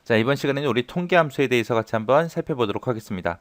자, 이번 시간에는 우리 통계함수에 대해서 같이 한번 살펴보도록 하겠습니다.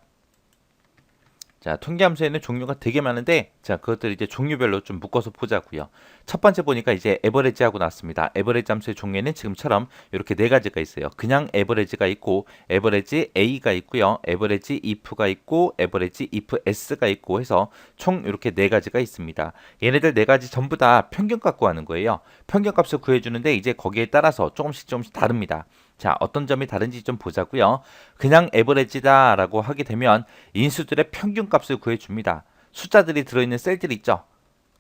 자, 통계함수에는 종류가 되게 많은데, 자, 그것들 이제 종류별로 좀 묶어서 보자고요. 첫 번째 보니까 이제 에버리지하고 나왔습니다. 에버리지 함수의 종류에는 지금처럼 이렇게 네 가지가 있어요. 그냥 에버리지가 있고, 에버리지 A가 있고요, 에버리지 if가 있고, 에버리지 if S가 있고 해서 총 이렇게 네 가지가 있습니다. 얘네들 네 가지 전부 다 평균값 구하는 거예요. 평균값을 구해주는데 이제 거기에 따라서 조금씩 다릅니다. 자, 어떤 점이 다른지 좀 보자고요. 그냥 에버리지다 라고 하게 되면 인수들의 평균값을 구해줍니다. 숫자들이 들어있는 셀들이 있죠.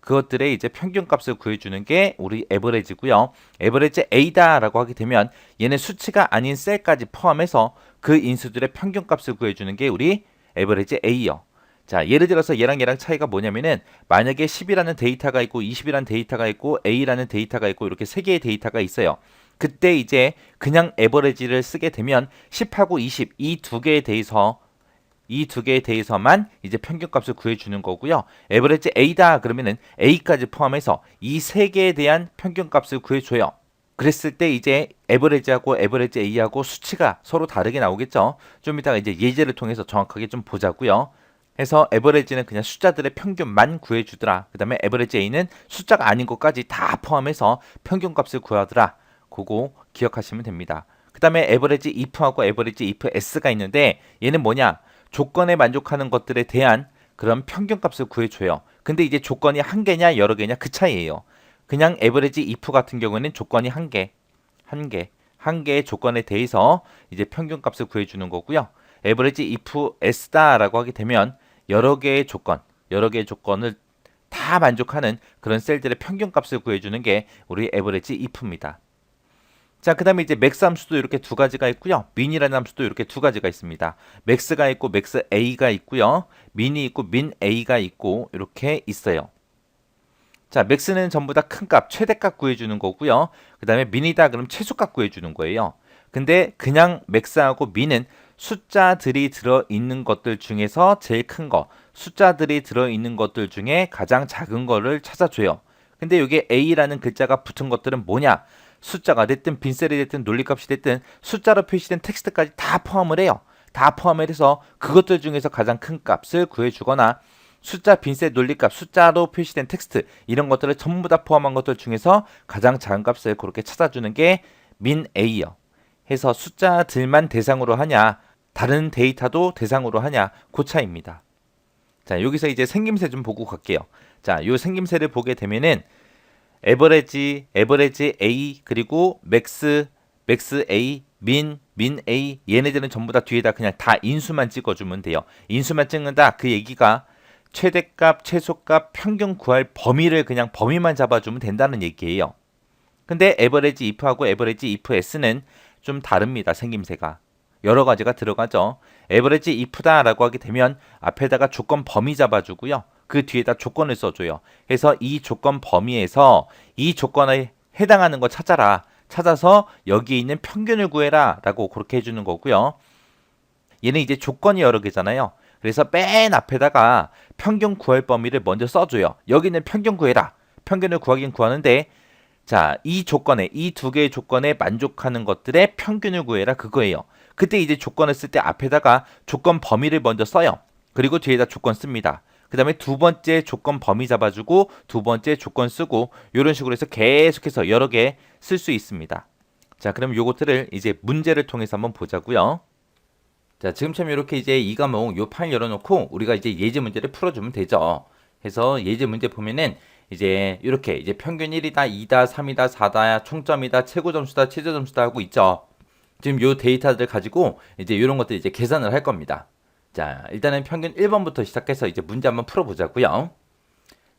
그것들의 이제 평균값을 구해주는 게 우리 에버리지고요. 에버리지 A다 라고 하게 되면 얘네 수치가 아닌 셀까지 포함해서 그 인수들의 평균값을 구해주는 게 우리 에버리지 A요. 자, 예를 들어서 얘랑 차이가 뭐냐면은 만약에 10이라는 데이터가 있고 20이라는 데이터가 있고 A라는 데이터가 있고 이렇게 세 개의 데이터가 있어요. 그때 이제 그냥 에버리지를 쓰게 되면 10하고 20 이 두 개에 대해서만 이제 평균값을 구해주는 거고요. 에버리지 A다 그러면은 A까지 포함해서 이 세 개에 대한 평균값을 구해줘요. 그랬을 때 이제 에버리지하고 에버리지 A하고 수치가 서로 다르게 나오겠죠. 좀 이따가 이제 예제를 통해서 정확하게 좀 보자고요. 해서 에버리지는 그냥 숫자들의 평균만 구해주더라. 그 다음에 에버리지 A는 숫자가 아닌 것까지 다 포함해서 평균값을 구하더라. 그거 기억하시면 됩니다. 그 다음에 에버리지 if하고 에버리지 if s가 있는데 얘는 뭐냐? 조건에 만족하는 것들에 대한 그런 평균값을 구해줘요. 근데 이제 조건이 한 개냐 여러 개냐 그 차이예요. 그냥 에버리지 if 같은 경우에는 조건이 한 개의 조건에 대해서 이제 평균값을 구해주는 거고요. 에버리지 if s다라고 하게 되면 여러 개의 조건을 다 만족하는 그런 셀들의 평균값을 구해주는 게 우리 에버리지 if입니다. 자, 그 다음에 이제 맥스 함수도 이렇게 두 가지가 있고요. 민이라는 함수도 이렇게 두 가지가 있습니다. 맥스가 있고 맥스 A가 있고요. 민이 있고 민 A가 있고 이렇게 있어요. 자, 맥스는 전부 다 큰 값, 최대값 구해주는 거고요. 그 다음에 민이다 그럼 최소값 구해주는 거예요. 근데 그냥 맥스하고 민은 숫자들이 들어있는 것들 중에서 제일 큰 거, 숫자들이 들어있는 것들 중에 가장 작은 거를 찾아줘요. 근데 여기에 A라는 글자가 붙은 것들은 뭐냐? 숫자가 됐든 빈셀이 됐든 논리값이 됐든 숫자로 표시된 텍스트까지 다 포함을 해요. 다 포함을 해서 그것들 중에서 가장 큰 값을 구해주거나 숫자, 빈셋, 논리값, 숫자로 표시된 텍스트 이런 것들을 전부 다 포함한 것들 중에서 가장 작은 값을 그렇게 찾아주는 게 민 A요. 해서 숫자들만 대상으로 하냐 다른 데이터도 대상으로 하냐 그 차이입니다. 자, 여기서 이제 생김새 좀 보고 갈게요. 자, 요 생김새를 보게 되면은 에버리지 A 그리고 맥스 A 민 A 얘네들은 전부 다 뒤에다 그냥 다 인수만 찍어주면 돼요. 인수만 찍는다 그 얘기가 최대값, 최소값, 평균 구할 범위를 그냥 범위만 잡아주면 된다는 얘기예요. 근데 에버리지 if하고 에버리지 if s는 좀 다릅니다. 생김새가 여러 가지가 들어가죠. 에버리지 if다라고 하게 되면 앞에다가 조건 범위 잡아주고요. 그 뒤에다 조건을 써줘요. 그래서 이 조건 범위에서 이 조건에 해당하는 거 찾아라. 찾아서 여기에 있는 평균을 구해라 라고 그렇게 해주는 거고요. 얘는 이제 조건이 여러 개잖아요. 그래서 맨 앞에다가 평균 구할 범위를 먼저 써줘요. 여기는 평균 구해라. 평균을 구하긴 구하는데 자, 이 두 개의 조건에 만족하는 것들의 평균을 구해라 그거예요. 그때 이제 조건을 쓸 때 앞에다가 조건 범위를 먼저 써요. 그리고 뒤에다 조건 씁니다. 그 다음에 두 번째 조건 범위 잡아주고 두 번째 조건 쓰고 이런 식으로 해서 계속해서 여러 개 쓸 수 있습니다. 자, 그럼 요것들을 이제 문제를 통해서 한번 보자고요. 자, 지금처럼 이렇게 이제 이 과목 요 파일 열어놓고 우리가 이제 예제 문제를 풀어주면 되죠. 해서 예제 문제 보면은 이제 이렇게 이제 평균 1이다, 2다, 3이다, 4다, 총점이다, 최고 점수다, 최저 점수다 하고 있죠. 지금 요 데이터들 가지고 이제 이런 것들 이제 계산을 할 겁니다. 자, 일단은 평균 1번부터 시작해서 이제 문제 한번 풀어보자고요.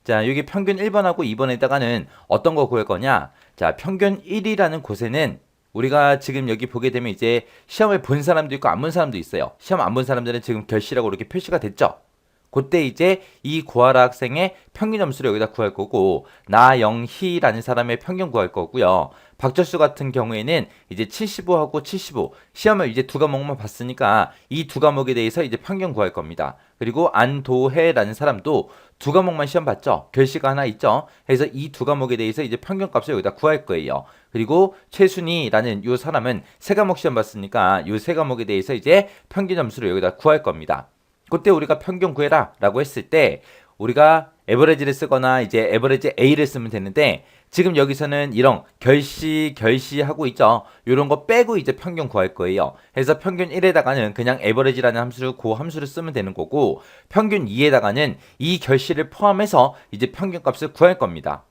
자, 여기 평균 1번하고 2번에다가는 어떤 거 구할 거냐? 자, 평균 1이라는 곳에는 우리가 지금 여기 보게 되면 이제 시험을 본 사람도 있고 안 본 사람도 있어요. 시험 안 본 사람들은 지금 결시라고 이렇게 표시가 됐죠. 그때 이제 이 구하라 학생의 평균 점수를 여기다 구할 거고 나영희라는 사람의 평균 구할 거고요. 박철수 같은 경우에는 이제 75하고 75 시험을 이제 두 과목만 봤으니까 이 두 과목에 대해서 이제 평균 구할 겁니다. 그리고 안도해라는 사람도 두 과목만 시험 봤죠. 결시가 하나 있죠. 그래서 이 두 과목에 대해서 이제 평균값을 여기다 구할 거예요. 그리고 최순희라는 요 사람은 세 과목 시험 봤으니까 요 세 과목에 대해서 이제 평균 점수를 여기다 구할 겁니다. 그때 우리가 평균 구해라라고 했을 때 우리가 에버리지를 쓰거나 이제 에버리지 A를 쓰면 되는데 지금 여기서는 이런 결시하고 있죠. 이런 거 빼고 이제 평균 구할 거예요. 그래서 평균 1에다가는 그냥 에버리지라는 함수를 그 함수를 쓰면 되는 거고 평균 2에다가는 이 결시를 포함해서 이제 평균값을 구할 겁니다.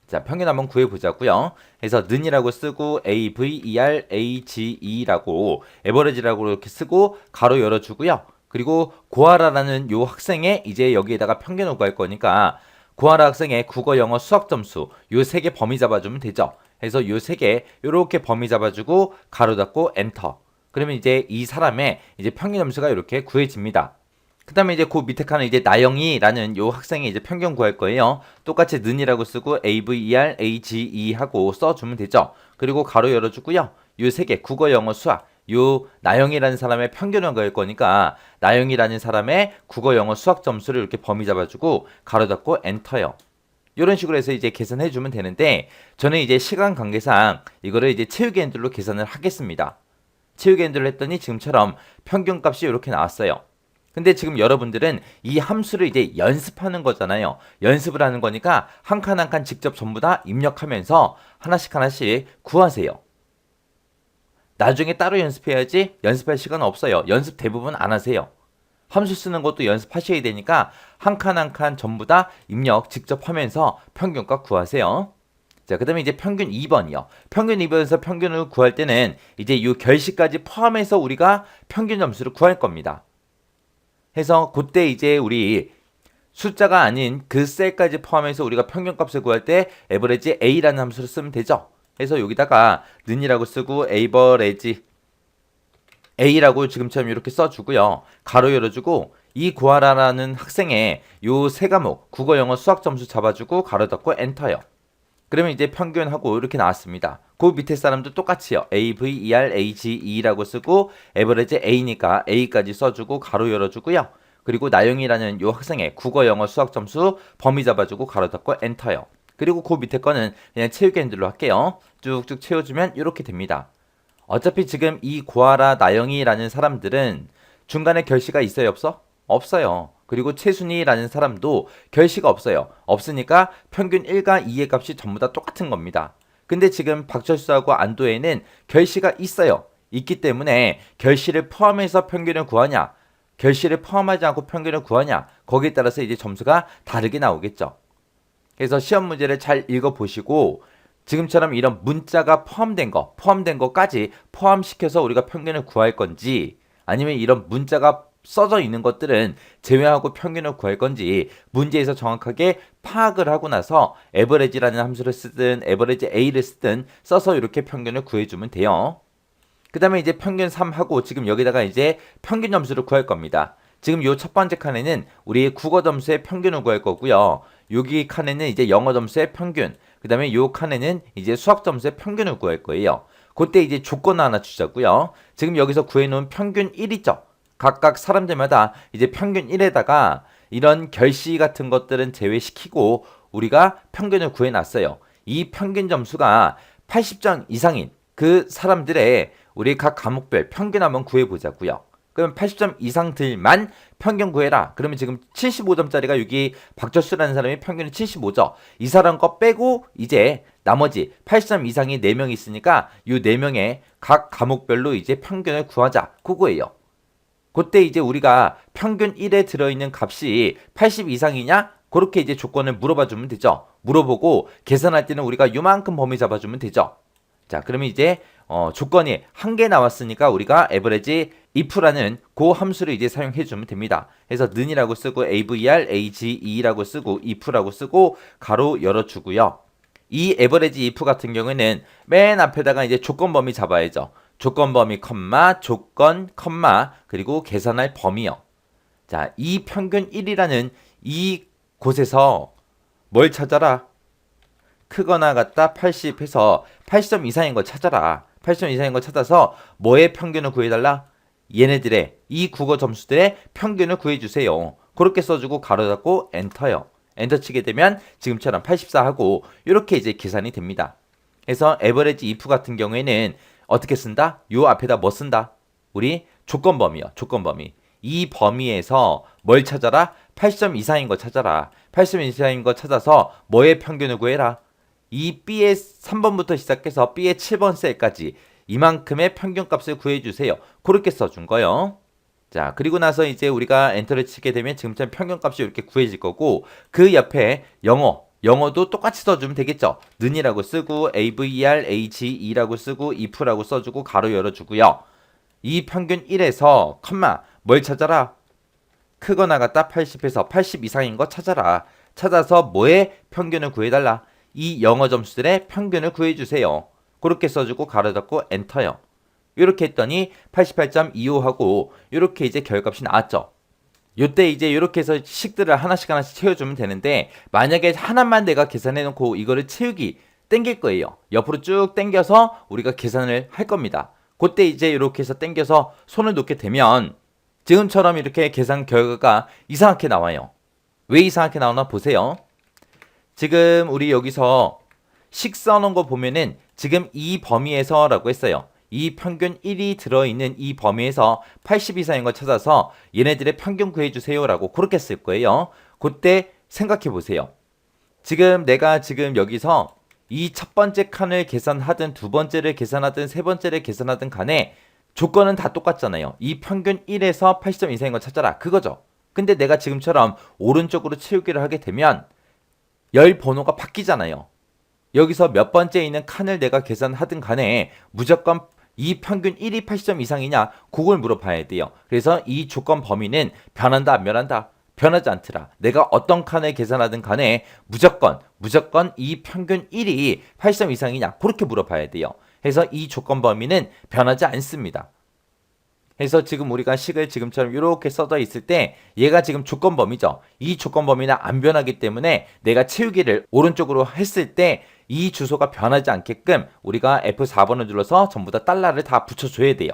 자, 평균 한번 구해보자고요. 그래서 는이라고 쓰고 AVER, AGE라고 에버리지라고 이렇게 쓰고 가로 열어주고요. 그리고 고아라라는 요 학생의 이제 여기에다가 평균을 구할 거니까 고아라 학생의 국어, 영어, 수학 점수 요 세 개 범위 잡아주면 되죠. 그래서 요 세 개 요렇게 범위 잡아주고 가로 닫고 엔터. 그러면 이제 이 사람의 이제 평균 점수가 이렇게 구해집니다. 그 다음에 이제 그 밑에 칸은 이제 나영이라는 요 학생의 이제 평균 구할 거예요. 똑같이 는이라고 쓰고 AVER, AGE 하고 써주면 되죠. 그리고 가로 열어주고요. 요 세 개 국어, 영어, 수학 요 나영이라는 사람의 평균을 구할 거니까 나영이라는 사람의 국어, 영어, 수학 점수를 이렇게 범위 잡아주고 가로 닫고 엔터요. 이런 식으로 해서 이제 계산해 주면 되는데 저는 이제 시간 관계상 이거를 이제 채우기 핸들로 계산을 하겠습니다. 채우기 핸들로 했더니 지금처럼 평균값이 이렇게 나왔어요. 근데 지금 여러분들은 이 함수를 이제 연습하는 거잖아요. 연습을 하는 거니까 한 칸 한 칸 직접 전부 다 입력하면서 하나씩 구하세요. 나중에 따로 연습해야지 연습할 시간 없어요. 연습 대부분 안 하세요. 함수 쓰는 것도 연습하셔야 되니까 한 칸 한 칸 전부 다 입력 직접 하면서 평균값 구하세요. 자, 그 다음에 이제 평균 2번이요. 평균 2번에서 평균을 구할 때는 이제 이 결시까지 포함해서 우리가 평균 점수를 구할 겁니다. 해서 그때 이제 우리 숫자가 아닌 그 셀까지 포함해서 우리가 평균값을 구할 때 에버리지 A라는 함수를 쓰면 되죠. 그래서 여기다가 는이라고 쓰고 에버리지 A라고 지금처럼 이렇게 써주고요. 가로 열어주고 이 구하라라는 학생의 요 세 과목 국어, 영어, 수학 점수 잡아주고 가로 닫고 엔터요. 그러면 이제 평균하고 이렇게 나왔습니다. 그 밑에 사람도 똑같이요. AVER, AGE라고 쓰고 에버리지 A니까 A까지 써주고 가로 열어주고요. 그리고 나영이라는 요 학생의 국어, 영어, 수학 점수 범위 잡아주고 가로 닫고 엔터요. 그리고 그 밑에 거는 그냥 채우기 핸들로 할게요. 쭉쭉 채워주면 이렇게 됩니다. 어차피 지금 이 고아라 나영이라는 사람들은 중간에 결시가 있어요, 없어? 없어요. 그리고 최순희라는 사람도 결시가 없어요. 없으니까 평균 1과 2의 값이 전부 다 똑같은 겁니다. 근데 지금 박철수하고 안도에는 결시가 있어요. 있기 때문에 결시를 포함해서 평균을 구하냐, 결시를 포함하지 않고 평균을 구하냐, 거기에 따라서 이제 점수가 다르게 나오겠죠. 그래서 시험 문제를 잘 읽어보시고 지금처럼 이런 문자가 포함된 거까지 포함시켜서 우리가 평균을 구할 건지 아니면 이런 문자가 써져 있는 것들은 제외하고 평균을 구할 건지 문제에서 정확하게 파악을 하고 나서 에버리지라는 함수를 쓰든 에버리지 A를 쓰든 써서 이렇게 평균을 구해주면 돼요. 그 다음에 이제 평균 3하고 지금 여기다가 이제 평균 점수를 구할 겁니다. 지금 요 첫 번째 칸에는 우리 국어 점수의 평균을 구할 거고요. 여기 칸에는 이제 영어 점수의 평균, 그 다음에 요 칸에는 이제 수학 점수의 평균을 구할 거예요. 그때 이제 조건 하나 주자고요. 지금 여기서 구해놓은 평균 1 있죠. 각각 사람들마다 이제 평균 1에다가 이런 결시 같은 것들은 제외시키고 우리가 평균을 구해놨어요. 이 평균 점수가 80점 이상인 그 사람들의 우리 각 과목별 평균 한번 구해보자고요. 그럼 80점 이상들만 평균 구해라. 그러면 지금 75점짜리가 여기 박철수라는 사람이 평균이 75점. 이 사람 거 빼고 이제 나머지 80점 이상이 4명 있으니까 이 4명의 각 과목별로 이제 평균을 구하자. 그거예요. 그때 이제 우리가 평균 1에 들어있는 값이 80 이상이냐? 그렇게 이제 조건을 물어봐 주면 되죠. 물어보고 계산할 때는 우리가 요만큼 범위 잡아주면 되죠. 자, 그러면 이제 조건이 한 개 나왔으니까 우리가 에버리지 if라는 그 함수를 이제 사용해 주면 됩니다. 그래서 는이라고 쓰고 AVER, AGE라고 쓰고 if라고 쓰고 가로 열어 주고요. 이 에버리지 if 같은 경우에는 맨 앞에다가 이제 조건 범위 잡아야죠. 조건 범위 컴마 조건 컴마 그리고 계산할 범위요. 자, 이 평균 1이라는 이 곳에서 뭘 찾아라? 크거나 같다 80 해서 80점 이상인 거 찾아라. 80점 이상인 거 찾아서 뭐의 평균을 구해달라? 얘네들의 이 국어 점수들의 평균을 구해주세요. 그렇게 써주고 가로 닫고 엔터요. 엔터 치게 되면 지금처럼 84하고 이렇게 이제 계산이 됩니다. 그래서 average if 같은 경우에는 어떻게 쓴다? 요 앞에다 뭐 쓴다? 우리 조건 범위요. 조건 범위. 이 범위에서 뭘 찾아라? 80점 이상인 거 찾아라. 80점 이상인 거 찾아서 뭐의 평균을 구해라? 이 B의 3번부터 시작해서 B의 7번 셀까지 이만큼의 평균값을 구해주세요. 그렇게 써준 거요. 자, 그리고 나서 이제 우리가 엔터를 치게 되면 지금처럼 평균값이 이렇게 구해질 거고 그 옆에 영어도 똑같이 써주면 되겠죠. 는이라고 쓰고 AVER, AGE라고 쓰고 if라고 써주고 가로 열어주고요. 이 평균 1에서 컴마 뭘 찾아라? 크거나 같다 80에서 80 이상인 거 찾아라. 찾아서 뭐의 평균을 구해달라. 이 영어 점수들의 평균을 구해주세요. 그렇게 써주고 가로 닫고 엔터요. 이렇게 했더니 88.25하고 이렇게 이제 결값이 나왔죠. 요때 이제 이렇게 해서 식들을 하나씩 채워주면 되는데 만약에 하나만 내가 계산해 놓고 이거를 채우기 땡길 거예요. 옆으로 쭉 땡겨서 우리가 계산을 할 겁니다. 그때 이제 이렇게 해서 땡겨서 손을 놓게 되면 지금처럼 이렇게 계산 결과가 이상하게 나와요. 왜 이상하게 나오나 보세요. 지금 우리 여기서 식 써놓은 거 보면은 지금 이 범위에서 라고 했어요. 이 평균 1이 들어있는 이 범위에서 80 이상인 걸 찾아서 얘네들의 평균 구해주세요 라고 그렇게 쓸 거예요. 그때 생각해 보세요. 지금 내가 지금 여기서 이 첫 번째 칸을 계산하든 두 번째를 계산하든 세 번째를 계산하든 간에 조건은 다 똑같잖아요. 이 평균 1에서 80점 이상인 걸 찾아라. 그거죠. 근데 내가 지금처럼 오른쪽으로 채우기를 하게 되면 열 번호가 바뀌잖아요. 여기서 몇 번째 있는 칸을 내가 계산하든 간에 무조건 이 평균 1이 80점 이상이냐 그걸 물어봐야 돼요. 그래서 이 조건 범위는 변한다 안 변한다? 변하지 않더라. 내가 어떤 칸을 계산하든 간에 무조건 이 평균 1이 80점 이상이냐 그렇게 물어봐야 돼요. 그래서 이 조건 범위는 변하지 않습니다. 그래서 지금 우리가 식을 지금처럼 이렇게 써져 있을 때 얘가 지금 조건 범위죠. 이 조건 범위는 안 변하기 때문에 내가 채우기를 오른쪽으로 했을 때 이 주소가 변하지 않게끔 우리가 F4번을 눌러서 전부 다 달러를 다 붙여줘야 돼요.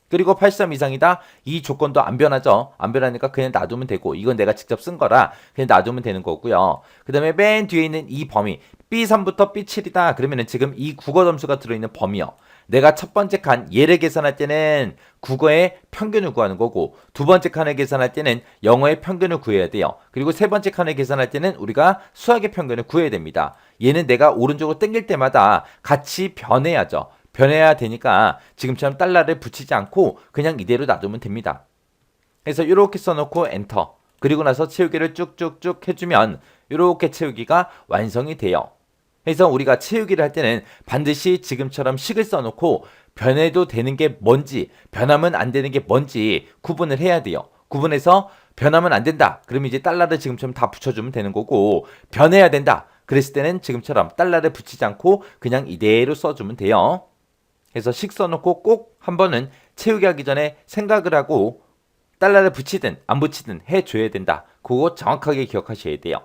그리고 83 이상이다. 이 조건도 안 변하죠. 안 변하니까 그냥 놔두면 되고 이건 내가 직접 쓴 거라 그냥 놔두면 되는 거고요. 그 다음에 맨 뒤에 있는 이 범위 B3부터 B7이다. 그러면은 지금 이 국어 점수가 들어있는 범위요. 내가 첫 번째 칸 얘를 계산할 때는 국어의 평균을 구하는 거고 두 번째 칸을 계산할 때는 영어의 평균을 구해야 돼요. 그리고 세 번째 칸을 계산할 때는 우리가 수학의 평균을 구해야 됩니다. 얘는 내가 오른쪽으로 당길 때마다 같이 변해야죠. 변해야 되니까 지금처럼 달러를 붙이지 않고 그냥 이대로 놔두면 됩니다. 그래서 이렇게 써놓고 엔터 그리고 나서 채우기를 쭉쭉쭉 해주면 이렇게 채우기가 완성이 돼요. 그래서 우리가 채우기를 할 때는 반드시 지금처럼 식을 써놓고 변해도 되는 게 뭔지 변하면 안 되는 게 뭔지 구분을 해야 돼요. 구분해서 변하면 안 된다. 그러면 이제 달러를 지금처럼 다 붙여주면 되는 거고 변해야 된다. 그랬을 때는 지금처럼 달러를 붙이지 않고 그냥 이대로 써주면 돼요. 그래서 식 써놓고 꼭 한 번은 채우기 하기 전에 생각을 하고 달러를 붙이든 안 붙이든 해줘야 된다. 그거 정확하게 기억하셔야 돼요.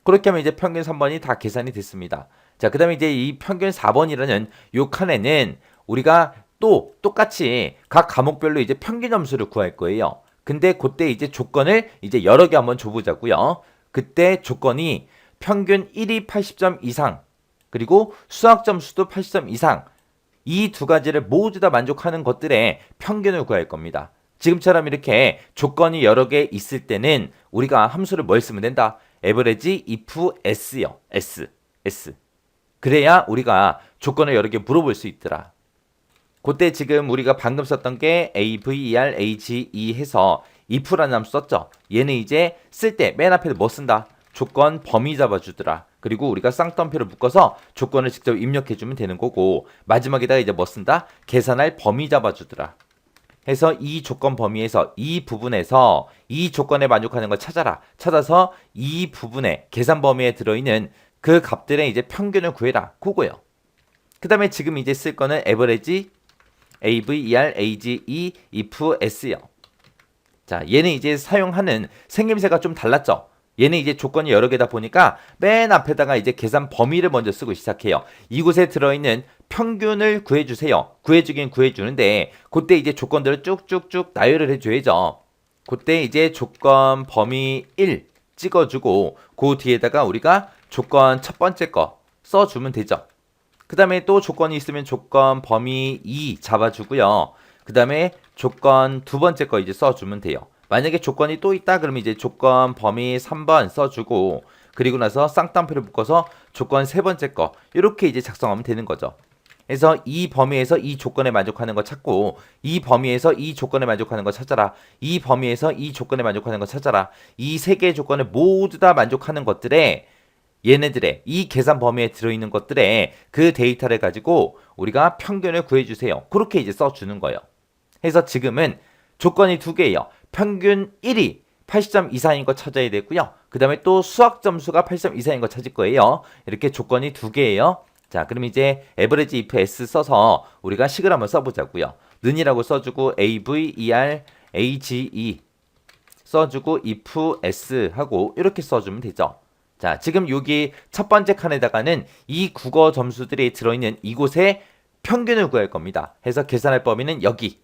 그렇게 하면 이제 평균 3번이 다 계산이 됐습니다. 자, 그 다음에 이제 이 평균 4번이라는 요 칸에는 우리가 또 똑같이 각 과목별로 이제 평균 점수를 구할 거예요. 근데 그때 이제 조건을 이제 여러 개 한번 줘보자고요. 그때 조건이 평균 1이 80점 이상 그리고 수학 점수도 80점 이상 이 두 가지를 모두 다 만족하는 것들의 평균을 구할 겁니다. 지금처럼 이렇게 조건이 여러 개 있을 때는 우리가 함수를 뭘 쓰면 된다? average if s요. s. 그래야 우리가 조건을 여러 개 물어볼 수 있더라. 그때 지금 우리가 방금 썼던 게 AVER, AGE 해서 if라는 함수 썼죠. 얘는 이제 쓸 때 맨 앞에 뭐 쓴다? 조건 범위 잡아주더라. 그리고 우리가 쌍따옴표를 묶어서 조건을 직접 입력해주면 되는 거고 마지막에다가 이제 뭐 쓴다? 계산할 범위 잡아주더라. 해서 이 조건 범위에서 이 부분에서 이 조건에 만족하는 걸 찾아라. 찾아서 이 부분에 계산 범위에 들어있는 그 값들의 이제 평균을 구해라. 그거요. 그 다음에 지금 이제 쓸 거는 average, AVER, AGE, if s요. 자, 얘는 이제 사용하는 생김새가 좀 달랐죠. 얘는 이제 조건이 여러 개다 보니까 맨 앞에다가 이제 계산 범위를 먼저 쓰고 시작해요. 이곳에 들어있는 평균을 구해주세요. 구해주긴 구해주는데 그때 이제 조건들을 쭉쭉쭉 나열을 해줘야죠. 그때 이제 조건 범위 1 찍어주고 그 뒤에다가 우리가 조건 첫 번째 거 써주면 되죠. 그 다음에 또 조건이 있으면 조건 범위 2 잡아주고요. 그 다음에 조건 두 번째 거 이제 써주면 돼요. 만약에 조건이 또 있다 그러면 이제 조건 범위 3번 써주고 그리고 나서 쌍따옴표를 묶어서 조건 세 번째 거 이렇게 이제 작성하면 되는 거죠. 그래서 이 범위에서 이 조건에 만족하는 거 찾고 이 범위에서 이 조건에 만족하는 거 찾아라. 이 범위에서 이 조건에 만족하는 거 찾아라. 이 세 개의 조건에 모두 다 만족하는 것들에 얘네들의 이 계산 범위에 들어있는 것들의 그 데이터를 가지고 우리가 평균을 구해주세요. 그렇게 이제 써주는 거예요. 그래서 지금은 조건이 두 개예요. 평균 1이 80점 이상인 거 찾아야 되고요. 그 다음에 또 수학 점수가 80점 이상인 거 찾을 거예요. 이렇게 조건이 두 개예요. 자, 그럼 이제 average if s 써서 우리가 식을 한번 써보자고요. 는이라고 써주고 av, er, age 써주고 if s 하고 이렇게 써주면 되죠. 자, 지금 여기 첫 번째 칸에다가는 이 국어 점수들이 들어있는 이곳에 평균을 구할 겁니다. 해서 계산할 범위는 여기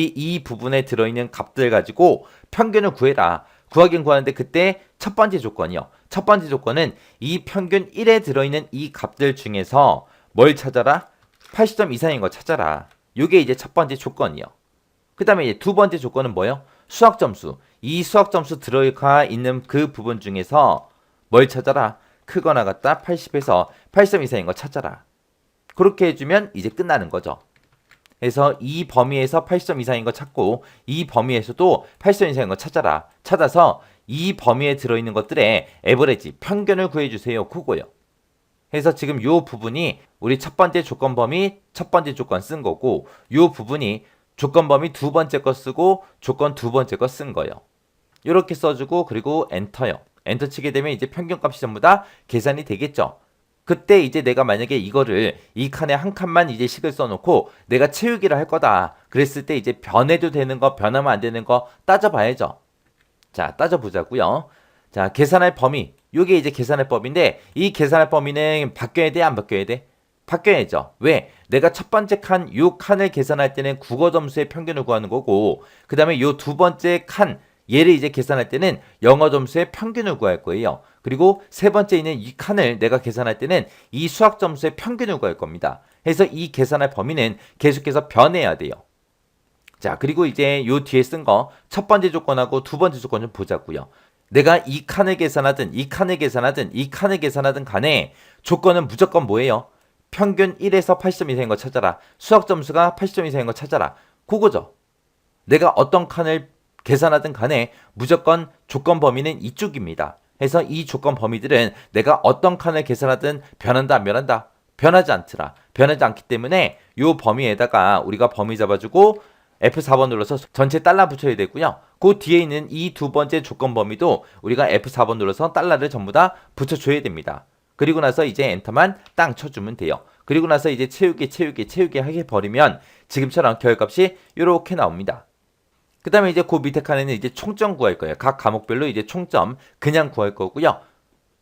이 부분에 들어있는 값들 가지고 평균을 구해라. 구하긴 구하는데 그때 첫 번째 조건이요. 첫 번째 조건은 이 평균 1에 들어있는 이 값들 중에서 뭘 찾아라? 80점 이상인 거 찾아라. 이게 이제 첫 번째 조건이요. 그 다음에 이제 두 번째 조건은 뭐예요? 수학 점수. 이 수학 점수 들어가 있는 그 부분 중에서 뭘 찾아라? 크거나 같다 80에서 80점 이상인 거 찾아라. 그렇게 해주면 이제 끝나는 거죠. 그래서 이 범위에서 80점 이상인 거 찾고 이 범위에서도 80점 이상인 거 찾아라. 찾아서 이 범위에 들어있는 것들의 에버리지, 평균을 구해주세요. 그거요. 그래서 지금 이 부분이 우리 첫 번째 조건 범위, 첫 번째 조건 쓴 거고 이 부분이 조건 범위 두 번째 거 쓰고 조건 두 번째 거 쓴 거예요. 이렇게 써주고 그리고 엔터요. 엔터 치게 되면 이제 평균값이 전부 다 계산이 되겠죠. 그때 이제 내가 만약에 이거를 이 칸에 한 칸만 이제 식을 써놓고 내가 채우기를 할 거다. 그랬을 때 이제 변해도 되는 거, 변하면 안 되는 거 따져봐야죠. 자, 따져보자고요. 자, 계산할 범위. 이게 이제 계산할 범위인데 이 계산할 범위는 바뀌어야 돼, 안 바뀌어야 돼? 바뀌어야죠. 왜? 내가 첫 번째 칸, 요 칸을 계산할 때는 국어 점수의 평균을 구하는 거고 그 다음에 요 두 번째 칸, 얘를 이제 계산할 때는 영어 점수의 평균을 구할 거예요. 그리고 세 번째 있는 이 칸을 내가 계산할 때는 이 수학 점수의 평균을 구할 겁니다. 그래서 이 계산할 범위는 계속해서 변해야 돼요. 자, 그리고 이제 요 뒤에 쓴 거 첫 번째 조건하고 두 번째 조건 좀 보자고요. 내가 이 칸을 계산하든 이 칸을 계산하든 이 칸을 계산하든 간에 조건은 무조건 뭐예요? 평균 1에서 80점 이상인 거 찾아라. 수학 점수가 80점 이상인 거 찾아라. 그거죠. 내가 어떤 칸을 계산하든 간에 무조건 조건 범위는 이쪽입니다. 그래서 이 조건 범위들은 내가 어떤 칸을 계산하든 변한다 안 변한다? 변하지 않더라. 변하지 않기 때문에 이 범위에다가 우리가 범위 잡아주고 F4번 눌러서 전체 달러 붙여야 되고요. 그 뒤에 있는 이 두 번째 조건 범위도 우리가 F4번 눌러서 달러를 전부 다 붙여줘야 됩니다. 그리고 나서 이제 엔터만 땅 쳐주면 돼요. 그리고 나서 이제 채우기 하게 버리면 지금처럼 결값이 이렇게 나옵니다. 그 다음에 이제 그 밑에 칸에는 이제 총점 구할 거예요. 각 과목별로 이제 총점 그냥 구할 거고요.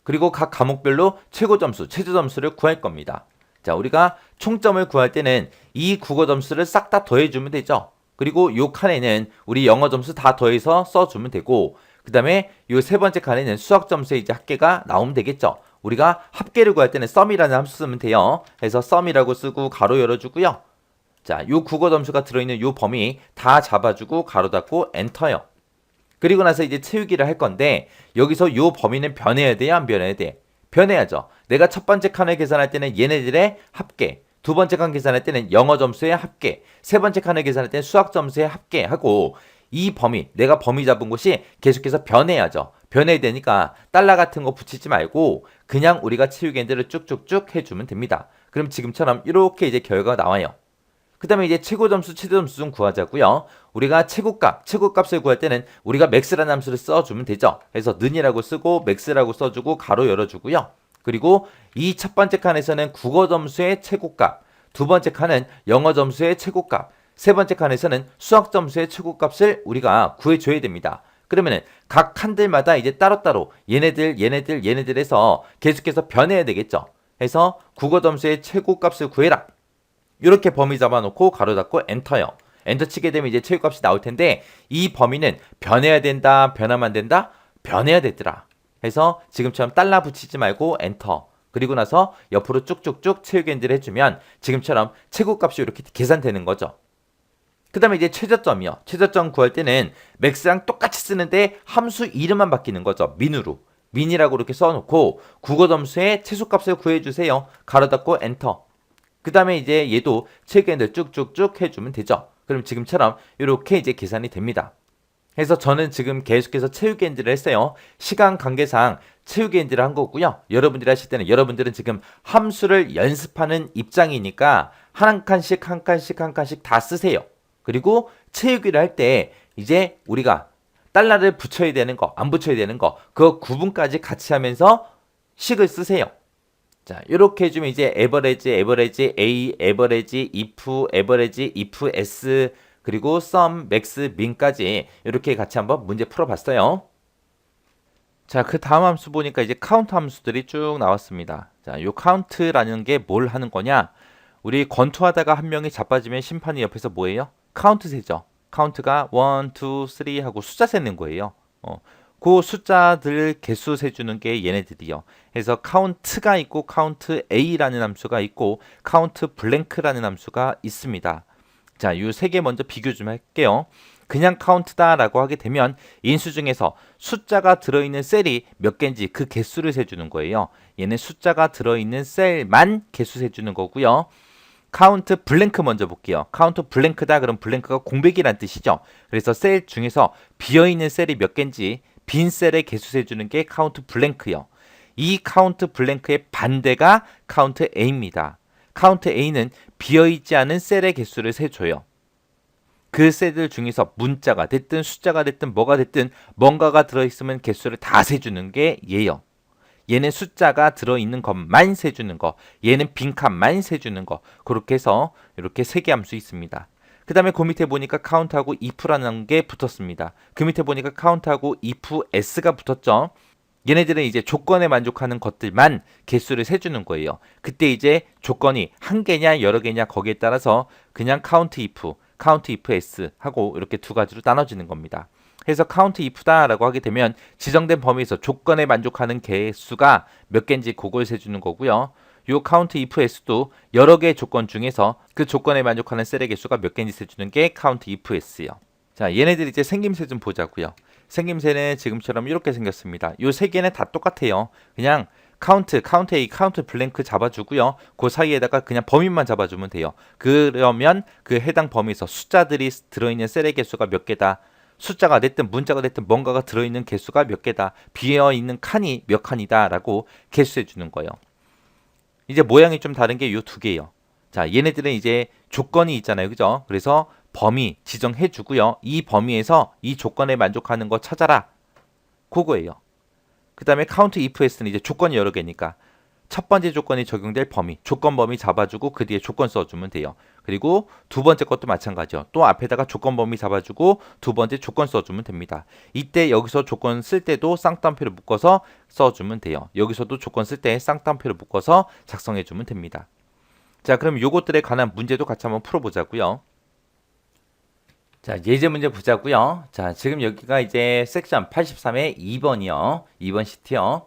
그리고 각 과목별로 최고 점수, 최저 점수를 구할 겁니다. 자, 우리가 총점을 구할 때는 이 국어 점수를 싹 다 더해주면 되죠. 그리고 요 칸에는 우리 영어 점수 다 더해서 써주면 되고 그 다음에 요 세 번째 칸에는 수학 점수의 이제 합계가 나오면 되겠죠. 우리가 합계를 구할 때는 sum이라는 함수 쓰면 돼요. 그래서 sum이라고 쓰고 가로 열어주고요. 자, 요 국어 점수가 들어있는 요 범위 다 잡아주고 가로 닫고 엔터요. 그리고 나서 이제 채우기를 할 건데 여기서 요 범위는 변해야 돼요, 안 변해야 돼? 변해야죠. 내가 첫 번째 칸을 계산할 때는 얘네들의 합계, 두 번째 칸 계산할 때는 영어 점수의 합계, 세 번째 칸을 계산할 때는 수학 점수의 합계하고 이 범위, 내가 범위 잡은 곳이 계속해서 변해야죠. 변해야 되니까 달러 같은 거 붙이지 말고 그냥 우리가 채우기들을 쭉쭉쭉 해주면 됩니다. 그럼 지금처럼 이렇게 이제 결과가 나와요. 그 다음에 이제 최고 점수, 최저 점수 좀 구하자고요. 우리가 최고값을 구할 때는 우리가 max라는 함수를 써주면 되죠. 그래서 는이라고 쓰고 max라고 써주고 가로 열어주고요. 그리고 이 첫 번째 칸에서는 국어 점수의 최고값, 두 번째 칸은 영어 점수의 최고값, 세 번째 칸에서는 수학 점수의 최고값을 우리가 구해줘야 됩니다. 그러면은 각 칸들마다 이제 따로따로 얘네들에서 계속해서 변해야 되겠죠. 해서 국어 점수의 최고값을 구해라. 이렇게 범위 잡아놓고 가로 닫고 엔터요. 엔터 치게 되면 이제 최고값이 나올 텐데 이 범위는 변해야 된다, 변하면 안 된다, 변해야 되더라. 해서 지금처럼 달러 붙이지 말고 엔터. 그리고 나서 옆으로 쭉쭉쭉 체육엔드를 해주면 지금처럼 최고값이 이렇게 계산되는 거죠. 그 다음에 이제 최저점이요. 최저점 구할 때는 맥스랑 똑같이 쓰는데 함수 이름만 바뀌는 거죠. 민으로. 민이라고 이렇게 써놓고 국어 점수의 최소값을 구해주세요. 가로 닫고 엔터. 그 다음에 이제 얘도 체육엔드 쭉쭉쭉 해주면 되죠. 그럼 지금처럼 이렇게 이제 계산이 됩니다. 그래서 저는 지금 계속해서 체육엔드를 했어요. 시간 관계상 체육엔드를 한 거고요. 여러분들이 하실 때는 여러분들은 지금 함수를 연습하는 입장이니까 한 칸씩 한 칸씩 한 칸씩 다 쓰세요. 그리고 체육위를 할 때 이제 우리가 달러를 붙여야 되는 거, 안 붙여야 되는 거, 그 구분까지 같이 하면서 식을 쓰세요. 자, 이렇게 해주면 이제 에버레지, 에버레지 A, 에버레지 if, 에버레지 if S, 그리고 sum, max, min까지 이렇게 같이 한번 문제 풀어봤어요. 자, 그 다음 함수 보니까 이제 카운트 함수들이 쭉 나왔습니다. 자, 요 카운트라는 게 뭘 하는 거냐? 우리 권투하다가 한 명이 자빠지면 심판이 옆에서 뭐예요? 카운트 세죠. 카운트가 1, 2, 3 하고 숫자 세는 거예요. 그 숫자들 개수 세주는 게 얘네들이요. 그래서 카운트가 있고 카운트 A라는 함수가 있고 카운트 블랭크라는 함수가 있습니다. 자, 이 세 개 먼저 비교 좀 할게요. 그냥 카운트다라고 하게 되면 인수 중에서 숫자가 들어있는 셀이 몇 개인지 그 개수를 세주는 거예요. 얘는 숫자가 들어있는 셀만 개수 세주는 거고요. 카운트 블랭크 먼저 볼게요. 카운트 블랭크다 그럼 블랭크가 공백이란 뜻이죠. 그래서 셀 중에서 비어있는 셀이 몇 개인지 빈 셀의 개수 세주는 게 카운트 블랭크요. 이 카운트 블랭크의 반대가 카운트 A입니다. 카운트 A는 비어있지 않은 셀의 개수를 세줘요. 그 셀들 중에서 문자가 됐든 숫자가 됐든 뭐가 됐든 뭔가가 들어있으면 개수를 다 세주는 게 얘요. 얘는 숫자가 들어있는 것만 세주는 거, 얘는 빈칸만 세주는 거, 그렇게 해서 이렇게 세 개 함수 있습니다. 그 다음에 그 밑에 보니까 카운트하고 if라는 게 붙었습니다. 그 밑에 보니까 카운트하고 if s가 붙었죠. 얘네들은 이제 조건에 만족하는 것들만 개수를 세주는 거예요. 그때 이제 조건이 한 개냐 여러 개냐 거기에 따라서 그냥 카운트 if s 하고 이렇게 두 가지로 나눠지는 겁니다. 그래서 카운트 if다라고 하게 되면 지정된 범위에서 조건에 만족하는 개수가 몇 개인지 그걸 세주는 거고요. 요 카운트 if s도 여러 개의 조건 중에서 그 조건에 만족하는 셀의 개수가 몇 개인지 세주는 게 카운트 if s요. 자, 얘네들 이제 생김새 좀 보자고요. 생김새는 지금처럼 이렇게 생겼습니다. 요 세 개는 다 똑같아요. 그냥 카운트 A, 카운트 블랭크 잡아주고요. 그 사이에다가 그냥 범위만 잡아주면 돼요. 그러면 그 해당 범위에서 숫자들이 들어있는 셀의 개수가 몇 개다. 숫자가 됐든 문자가 됐든 뭔가가 들어있는 개수가 몇 개다. 비어있는 칸이 몇 칸이다 라고 개수해 주는 거예요. 이제 모양이 좀 다른 게 요 두 개예요. 자, 얘네들은 이제 조건이 있잖아요. 그죠? 그래서 범위 지정해 주고요. 이 범위에서 이 조건에 만족하는 거 찾아라. 그거예요. 그 다음에 카운트 if s는 이제 조건이 여러 개니까 첫 번째 조건이 적용될 범위, 조건 범위 잡아주고 그 뒤에 조건 써주면 돼요. 그리고 두 번째 것도 마찬가지요. 또 앞에다가 조건 범위 잡아주고 두 번째 조건 써주면 됩니다. 이때 여기서 조건 쓸 때도 쌍따옴표를 묶어서 써주면 돼요. 여기서도 조건 쓸 때 쌍따옴표를 묶어서 작성해주면 됩니다. 자, 그럼 요것들에 관한 문제도 같이 한번 풀어보자고요. 자, 예제 문제 보자고요. 자, 지금 여기가 이제 섹션 83의 2번이요. 2번 시트요.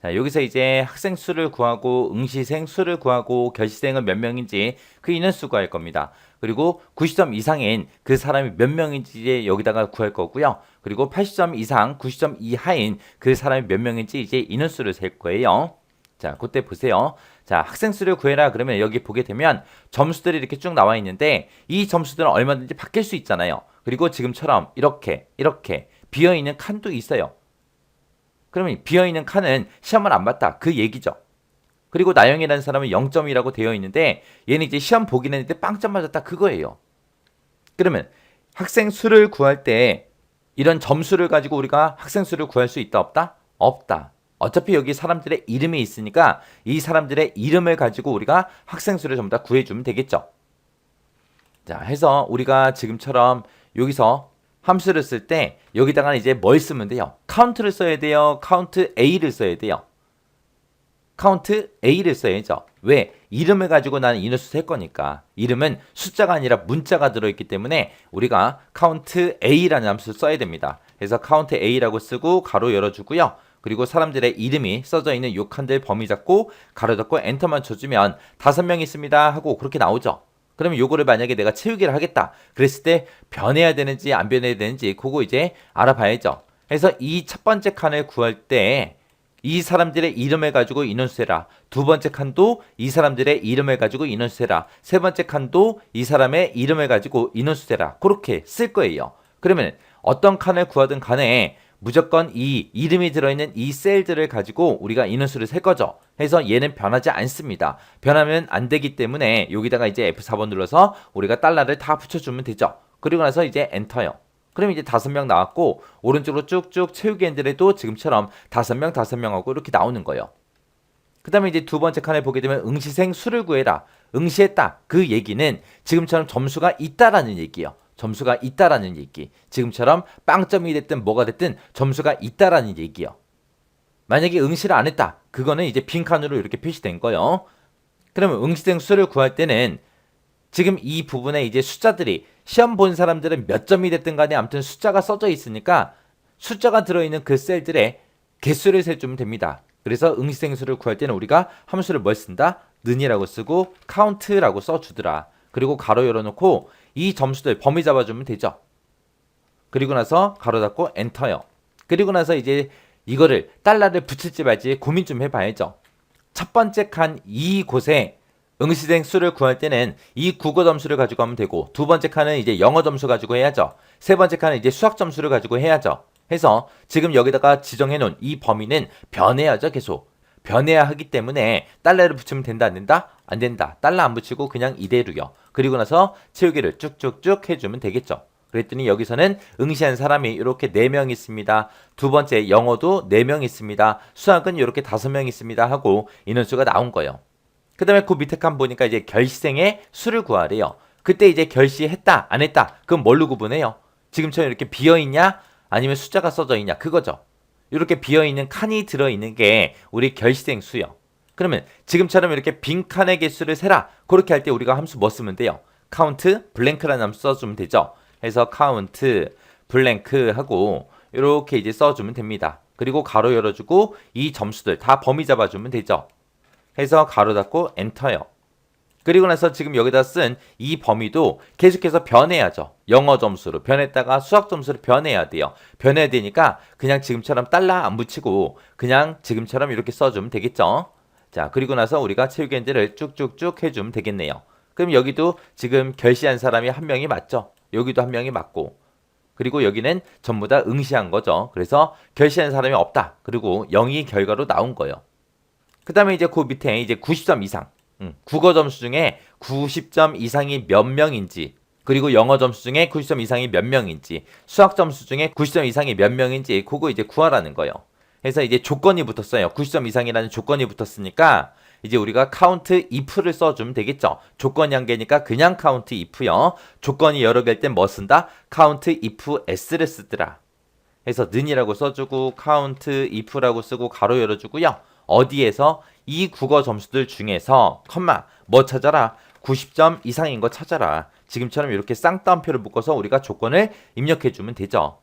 자, 여기서 이제 학생 수를 구하고 응시생 수를 구하고 결시생은 몇 명인지 그 인원수 구할 겁니다. 그리고 90점 이상인 그 사람이 몇 명인지 여기다가 구할 거고요. 그리고 80점 이상, 90점 이하인 그 사람이 몇 명인지 이제 인원수를 셀 거예요. 자, 그때 보세요. 자, 학생 수를 구해라 그러면 여기 보게 되면 점수들이 이렇게 쭉 나와 있는데 이 점수들은 얼마든지 바뀔 수 있잖아요. 그리고 지금처럼 이렇게 비어있는 칸도 있어요. 그러면 비어있는 칸은 시험을 안 봤다 그 얘기죠. 그리고 나영이라는 사람은 0점이라고 되어 있는데 얘는 이제 시험 보긴 했는데 빵점 맞았다 그거예요. 그러면 학생 수를 구할 때 이런 점수를 가지고 우리가 학생 수를 구할 수 있다 없다? 없다. 어차피 여기 사람들의 이름이 있으니까 이 사람들의 이름을 가지고 우리가 학생 수를 전부 다 구해주면 되겠죠. 자, 해서 우리가 지금처럼 여기서 함수를 쓸 때 여기다가 이제 뭘 쓰면 돼요? 카운트를 써야 돼요? 카운트 A를 써야 돼요? 카운트 A를 써야죠. 왜? 이름을 가지고 나는 인원수 셀 거니까. 이름은 숫자가 아니라 문자가 들어있기 때문에 우리가 카운트 A라는 함수를 써야 됩니다. 그래서 카운트 A라고 쓰고 가로 열어주고요. 그리고 사람들의 이름이 써져 있는 요 칸들 범위 잡고 가로 닫고 엔터만 쳐주면 5명 있습니다 하고 그렇게 나오죠. 그러면 요거를 만약에 내가 채우기를 하겠다 그랬을 때 변해야 되는지 안 변해야 되는지 그거 이제 알아봐야죠. 그래서 이 첫 번째 칸을 구할 때 이 사람들의 이름을 가지고 인원수 세라. 두 번째 칸도 이 사람들의 이름을 가지고 인원수 세라. 세 번째 칸도 이 사람의 이름을 가지고 인원수 세라. 그렇게 쓸 거예요. 그러면 어떤 칸을 구하든 간에 무조건 이 이름이 들어있는 이 셀들을 가지고 우리가 인원수를 셀 거죠. 그래서 얘는 변하지 않습니다. 변하면 안 되기 때문에 여기다가 이제 F4번 눌러서 우리가 달러를 다 붙여주면 되죠. 그리고 나서 이제 엔터요. 그럼 이제 5명 나왔고 오른쪽으로 쭉쭉 채우기 핸들에도 지금처럼 5명 하고 이렇게 나오는 거예요. 그 다음에 이제 두 번째 칸을 보게 되면 응시생 수를 구해라. 응시했다. 그 얘기는 지금처럼 점수가 있다라는 얘기예요. 점수가 있다라는 얘기. 지금처럼 빵점이 됐든 뭐가 됐든 점수가 있다라는 얘기예요. 만약에 응시를 안 했다. 그거는 이제 빈칸으로 이렇게 표시된 거예요. 그러면 응시생 수를 구할 때는 지금 이 부분에 이제 숫자들이 시험 본 사람들은 몇 점이 됐든 간에 아무튼 숫자가 써져 있으니까 숫자가 들어있는 그 셀들의 개수를 세주면 됩니다. 그래서 응시생 수를 구할 때는 우리가 함수를 뭘 쓴다? 는이라고 쓰고 count라고 써주더라. 그리고 가로 열어놓고 이 점수들 범위 잡아주면 되죠. 그리고 나서 가로 닫고 엔터요. 그리고 나서 이제 이거를 달러를 붙일지 말지 고민 좀 해봐야죠. 첫 번째 칸 이곳에 응시생 수를 구할 때는 이 국어 점수를 가지고 하면 되고 두 번째 칸은 이제 영어 점수 가지고 해야죠. 세 번째 칸은 이제 수학 점수를 가지고 해야죠. 해서 지금 여기다가 지정해 놓은 이 범위는 변해야죠. 계속. 변해야 하기 때문에 달러를 붙이면 된다 안 된다? 안 된다. 달러 안 붙이고 그냥 이대로요. 그리고 나서 채우기를 쭉쭉쭉 해주면 되겠죠. 그랬더니 여기서는 응시한 사람이 이렇게 4명 있습니다. 두 번째 영어도 4명 있습니다. 수학은 이렇게 5명 있습니다 하고 인원수가 나온 거예요. 그 다음에 그 밑에 칸 보니까 이제 결시생의 수를 구하래요. 그때 이제 결시했다 안 했다 그럼 뭘로 구분해요? 지금처럼 이렇게 비어있냐 아니면 숫자가 써져 있냐 그거죠. 이렇게 비어있는 칸이 들어있는 게 우리 결시생 수요. 그러면 지금처럼 이렇게 빈 칸의 개수를 세라 그렇게 할 때 우리가 함수 뭐 쓰면 돼요? count 블랭크라는 함수 써주면 되죠. 해서 count 블랭크 하고 이렇게 이제 써주면 됩니다. 그리고 가로 열어주고 이 점수들 다 범위 잡아주면 되죠. 해서 가로 닫고 엔터요. 그리고 나서 지금 여기다 쓴 이 범위도 계속해서 변해야죠. 영어 점수로 변했다가 수학 점수로 변해야 돼요. 변해야 되니까 그냥 지금처럼 달러 안 붙이고 그냥 지금처럼 이렇게 써주면 되겠죠. 자, 그리고 나서 우리가 채우기 핸들을 쭉쭉쭉 해주면 되겠네요. 그럼 여기도 지금 결시한 사람이 한 명이 맞죠. 여기도 한 명이 맞고 그리고 여기는 전부 다 응시한 거죠. 그래서 결시한 사람이 없다. 그리고 0이 결과로 나온 거예요. 그 다음에 이제 그 밑에 이제 90점 이상. 국어 점수 중에 90점 이상이 몇 명인지, 그리고 영어 점수 중에 90점 이상이 몇 명인지, 수학 점수 중에 90점 이상이 몇 명인지, 그거 이제 구하라는 거예요. 그래서 이제 조건이 붙었어요. 90점 이상이라는 조건이 붙었으니까, 이제 우리가 count if를 써주면 되겠죠. 조건이 한 개니까 그냥 count if요. 조건이 여러 개일 땐 뭐 쓴다? count if s를 쓰더라. 해서 는이라고 써주고, count if라고 쓰고, 가로 열어주고요. 어디에서 이 국어 점수들 중에서 컴마 뭐 찾아라 90점 이상인 거 찾아라. 지금처럼 이렇게 쌍따옴표를 묶어서 우리가 조건을 입력해 주면 되죠.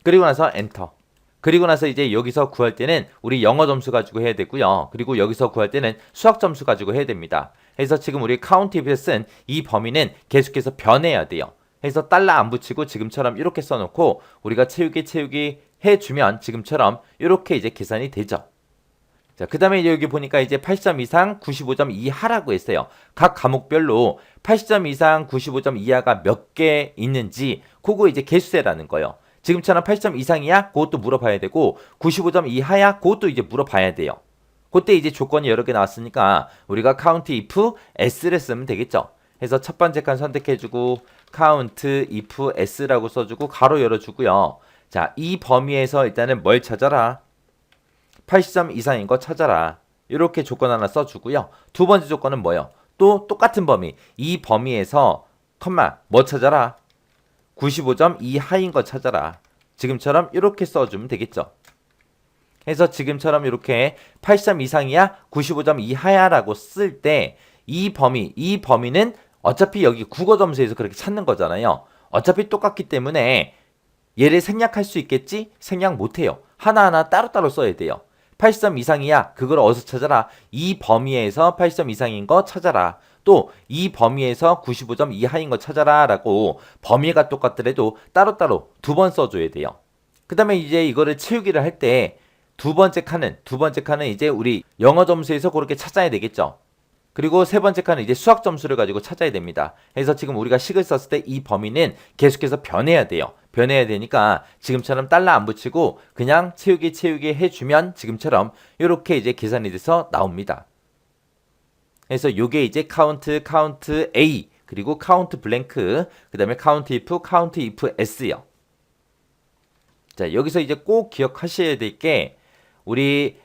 그리고 나서 엔터. 그리고 나서 이제 여기서 구할 때는 우리 영어 점수 가지고 해야 되고요. 그리고 여기서 구할 때는 수학 점수 가지고 해야 됩니다. 그래서 지금 우리 count if에 쓴 이 범위는 계속해서 변해야 돼요. 그래서 달러 안 붙이고 지금처럼 이렇게 써놓고 우리가 채우기 해주면 지금처럼 이렇게 이제 계산이 되죠. 자, 그 다음에 여기 보니까 이제 80점 이상, 95점 이하라고 했어요. 각 과목별로 80점 이상, 95점 이하가 몇 개 있는지, 그거 이제 개수세라는 거예요. 지금처럼 80점 이상이야? 그것도 물어봐야 되고, 95점 이하야? 그것도 이제 물어봐야 돼요. 그때 이제 조건이 여러 개 나왔으니까, 우리가 count if s를 쓰면 되겠죠. 그래서 첫 번째 칸 선택해주고, count if s라고 써주고, 가로 열어주고요. 자, 이 범위에서 일단은 뭘 찾아라? 80점 이상인 거 찾아라. 이렇게 조건 하나 써주고요. 두 번째 조건은 뭐예요? 또 똑같은 범위. 이 범위에서 컴마 뭐 찾아라? 95점 이하인 거 찾아라. 지금처럼 이렇게 써주면 되겠죠. 해서 지금처럼 이렇게 80점 이상이야, 95점 이하야 라고 쓸 때 이 범위는 어차피 여기 국어 점수에서 그렇게 찾는 거잖아요. 어차피 똑같기 때문에 얘를 생략할 수 있겠지? 생략 못해요. 하나하나 따로따로 써야 돼요. 80점 이상이야. 그걸 어디서 찾아라? 이 범위에서 80점 이상인 거 찾아라. 또 이 범위에서 95점 이하인 거 찾아라 라고 범위가 똑같더라도 따로따로 두 번 써줘야 돼요. 그 다음에 이제 이거를 채우기를 할 때 두 번째 칸은 이제 우리 영어 점수에서 그렇게 찾아야 되겠죠. 그리고 세 번째 칸은 이제 수학 점수를 가지고 찾아야 됩니다. 그래서 지금 우리가 식을 썼을 때 이 범위는 계속해서 변해야 돼요. 변해야 되니까 지금처럼 달러 안 붙이고 그냥 채우기 해주면 지금처럼 이렇게 이제 계산이 돼서 나옵니다. 그래서 요게 이제 카운트 A 그리고 카운트 블랭크 그 다음에 카운트 if S요. 자, 여기서 이제 꼭 기억하셔야 될 게 우리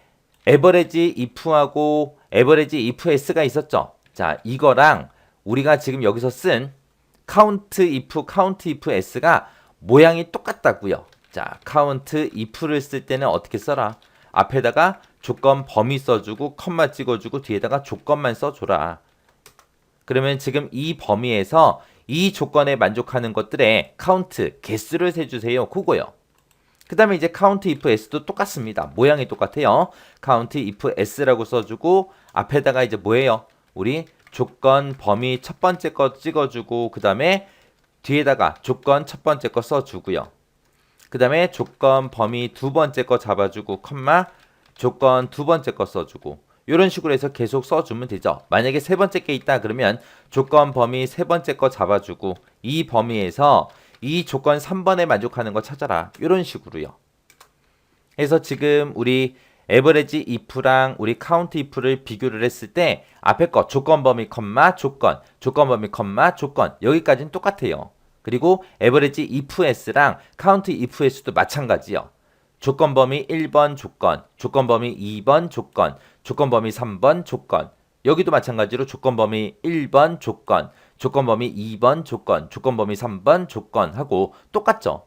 에버리지 if하고 에버리지 if S가 있었죠. 자, 이거랑 우리가 지금 여기서 쓴 카운트 if S가 모양이 똑같다고요. 자, 카운트 if를 쓸 때는 어떻게 써라? 앞에다가 조건 범위 써주고 컴마 찍어주고 뒤에다가 조건만 써줘라. 그러면 지금 이 범위에서 이 조건에 만족하는 것들의 카운트 개수를 세주세요. 그거요. 그 다음에 이제 카운트 if s도 똑같습니다. 모양이 똑같아요. 카운트 if s라고 써주고 앞에다가 이제 뭐예요? 우리 조건 범위 첫 번째 거 찍어주고 그 다음에 뒤에다가 조건 첫 번째 거 써주고요. 그 다음에 조건 범위 두 번째 거 잡아주고 컴마 조건 두 번째 거 써주고 이런 식으로 해서 계속 써주면 되죠. 만약에 세 번째 게 있다 그러면 조건 범위 세 번째 거 잡아주고 이 범위에서 이 조건 3번에 만족하는 거 찾아라. 이런 식으로요. 그래서 지금 우리 에버리지 if랑 우리 카운트 if를 비교를 했을 때 앞에 거 조건 범위 컴마 조건 범위 컴마 조건 여기까지는 똑같아요. 그리고 에버리지 if s랑 카운트 if s도 마찬가지요. 조건 범위 1번 조건 범위 2번 조건 범위 3번 조건 여기도 마찬가지로 조건 범위 1번 조건 범위 2번 조건 범위 3번 조건 하고 똑같죠.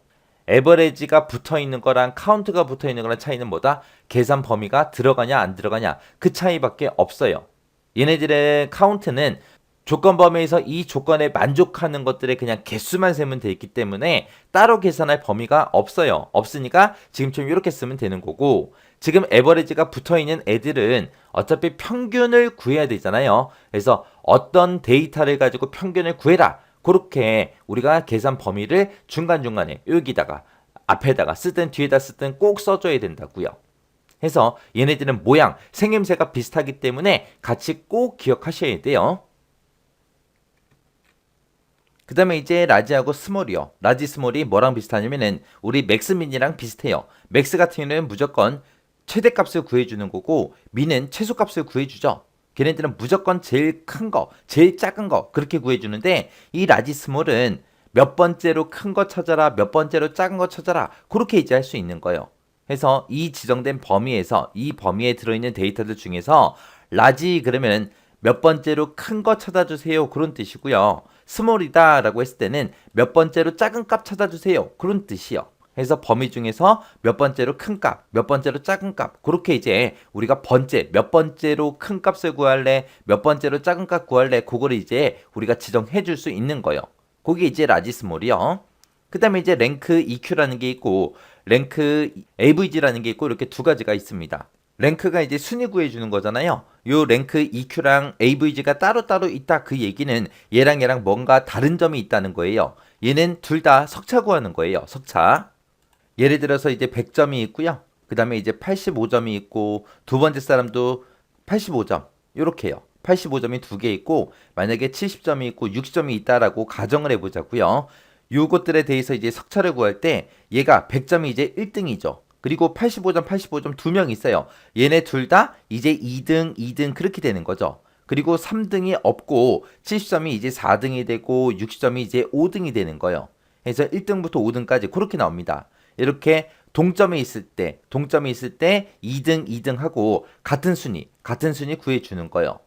에버리지가 붙어있는 거랑 카운트가 붙어있는 거랑 차이는 뭐다? 계산 범위가 들어가냐 안 들어가냐 그 차이밖에 없어요. 얘네들의 카운트는 조건 범위에서 이 조건에 만족하는 것들의 그냥 개수만 세면 돼 있기 때문에 따로 계산할 범위가 없어요. 없으니까 지금처럼 이렇게 쓰면 되는 거고 지금 에버리지가 붙어있는 애들은 어차피 평균을 구해야 되잖아요. 그래서 어떤 데이터를 가지고 평균을 구해라. 그렇게 우리가 계산 범위를 중간중간에 여기다가 앞에다가 쓰든 뒤에다 쓰든 꼭 써줘야 된다고요. 해서 얘네들은 모양, 생김새가 비슷하기 때문에 같이 꼭 기억하셔야 돼요. 그 다음에 이제 라지하고 스몰이요. 라지 스몰이 뭐랑 비슷하냐면은 우리 맥스 미니랑 비슷해요. 맥스 같은 경우는 무조건 최대값을 구해주는 거고 미는 최소값을 구해주죠. 걔네들은 무조건 제일 큰 거, 제일 작은 거 그렇게 구해주는데 이 라지 스몰은 몇 번째로 큰 거 찾아라, 몇 번째로 작은 거 찾아라 그렇게 이제 할 수 있는 거예요. 그래서 이 지정된 범위에서 이 범위에 들어있는 데이터들 중에서 라지 그러면 몇 번째로 큰 거 찾아주세요 그런 뜻이고요. 스몰이다 라고 했을 때는 몇 번째로 작은 값 찾아주세요 그런 뜻이요. 그래서 범위 중에서 몇 번째로 큰 값, 몇 번째로 작은 값 그렇게 이제 우리가 몇 번째로 큰 값을 구할래, 몇 번째로 작은 값 구할래 그거를 이제 우리가 지정해 줄 수 있는 거예요. 그게 이제 라지 스몰이요. 그 다음에 이제 랭크 EQ라는 게 있고 랭크 AVG라는 게 있고 이렇게 두 가지가 있습니다. 랭크가 이제 순위 구해주는 거잖아요. 요 랭크 EQ랑 AVG가 따로따로 있다 그 얘기는 얘랑 뭔가 다른 점이 있다는 거예요. 얘는 둘 다 석차 구하는 거예요. 석차. 예를 들어서 이제 100점이 있고요. 그 다음에 이제 85점이 있고 두 번째 사람도 85점 요렇게요. 85점이 두 개 있고 만약에 70점이 있고 60점이 있다라고 가정을 해보자고요. 요것들에 대해서 이제 석차를 구할 때 얘가 100점이 이제 1등이죠. 그리고 85점 두 명 있어요. 얘네 둘 다 이제 2등 그렇게 되는 거죠. 그리고 3등이 없고 70점이 이제 4등이 되고 60점이 이제 5등이 되는 거예요. 그래서 1등부터 5등까지 그렇게 나옵니다. 이렇게 동점이 있을 때 2등 하고 같은 순위 구해주는 거예요.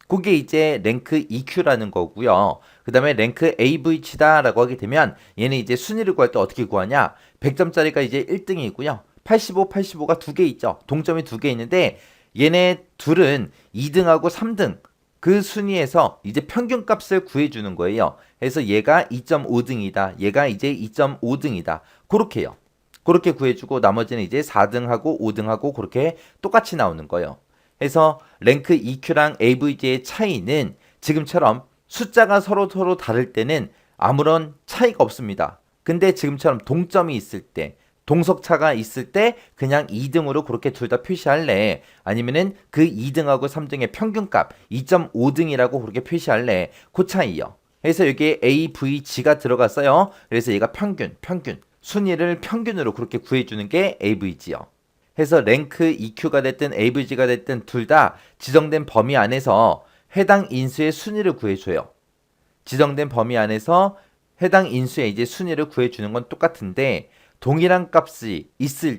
그게 이제 랭크 EQ라는 거고요. 그 다음에 랭크 AVG다라고 하게 되면 얘는 이제 순위를 구할 때 어떻게 구하냐? 100점짜리가 이제 1등이고요. 85, 85가 두 개 있죠. 동점이 두 개 있는데 얘네 둘은 2등하고 3등 그 순위에서 이제 평균값을 구해주는 거예요. 그래서 얘가 2.5등이다. 얘가 이제 2.5등이다. 그렇게요. 그렇게 구해주고 나머지는 이제 4등하고 5등하고 그렇게 똑같이 나오는 거예요. 그래서 랭크 EQ랑 AVG의 차이는 지금처럼 숫자가 서로 다를 때는 아무런 차이가 없습니다. 근데 지금처럼 동점이 있을 때, 동석차가 있을 때 그냥 2등으로 그렇게 둘 다 표시할래? 아니면은 그 2등하고 3등의 평균값 2.5등이라고 그렇게 표시할래? 그 차이요. 그래서 여기에 AVG가 들어갔어요. 그래서 얘가 평균. 순위를 평균으로 그렇게 구해주는 게 AVG요. 해서 랭크 EQ가 됐든 AVG가 됐든 둘 다 지정된 범위 안에서 해당 인수의 순위를 구해줘요. 지정된 범위 안에서 해당 인수의 이제 순위를 구해주는 건 똑같은데 동일한 값이 있을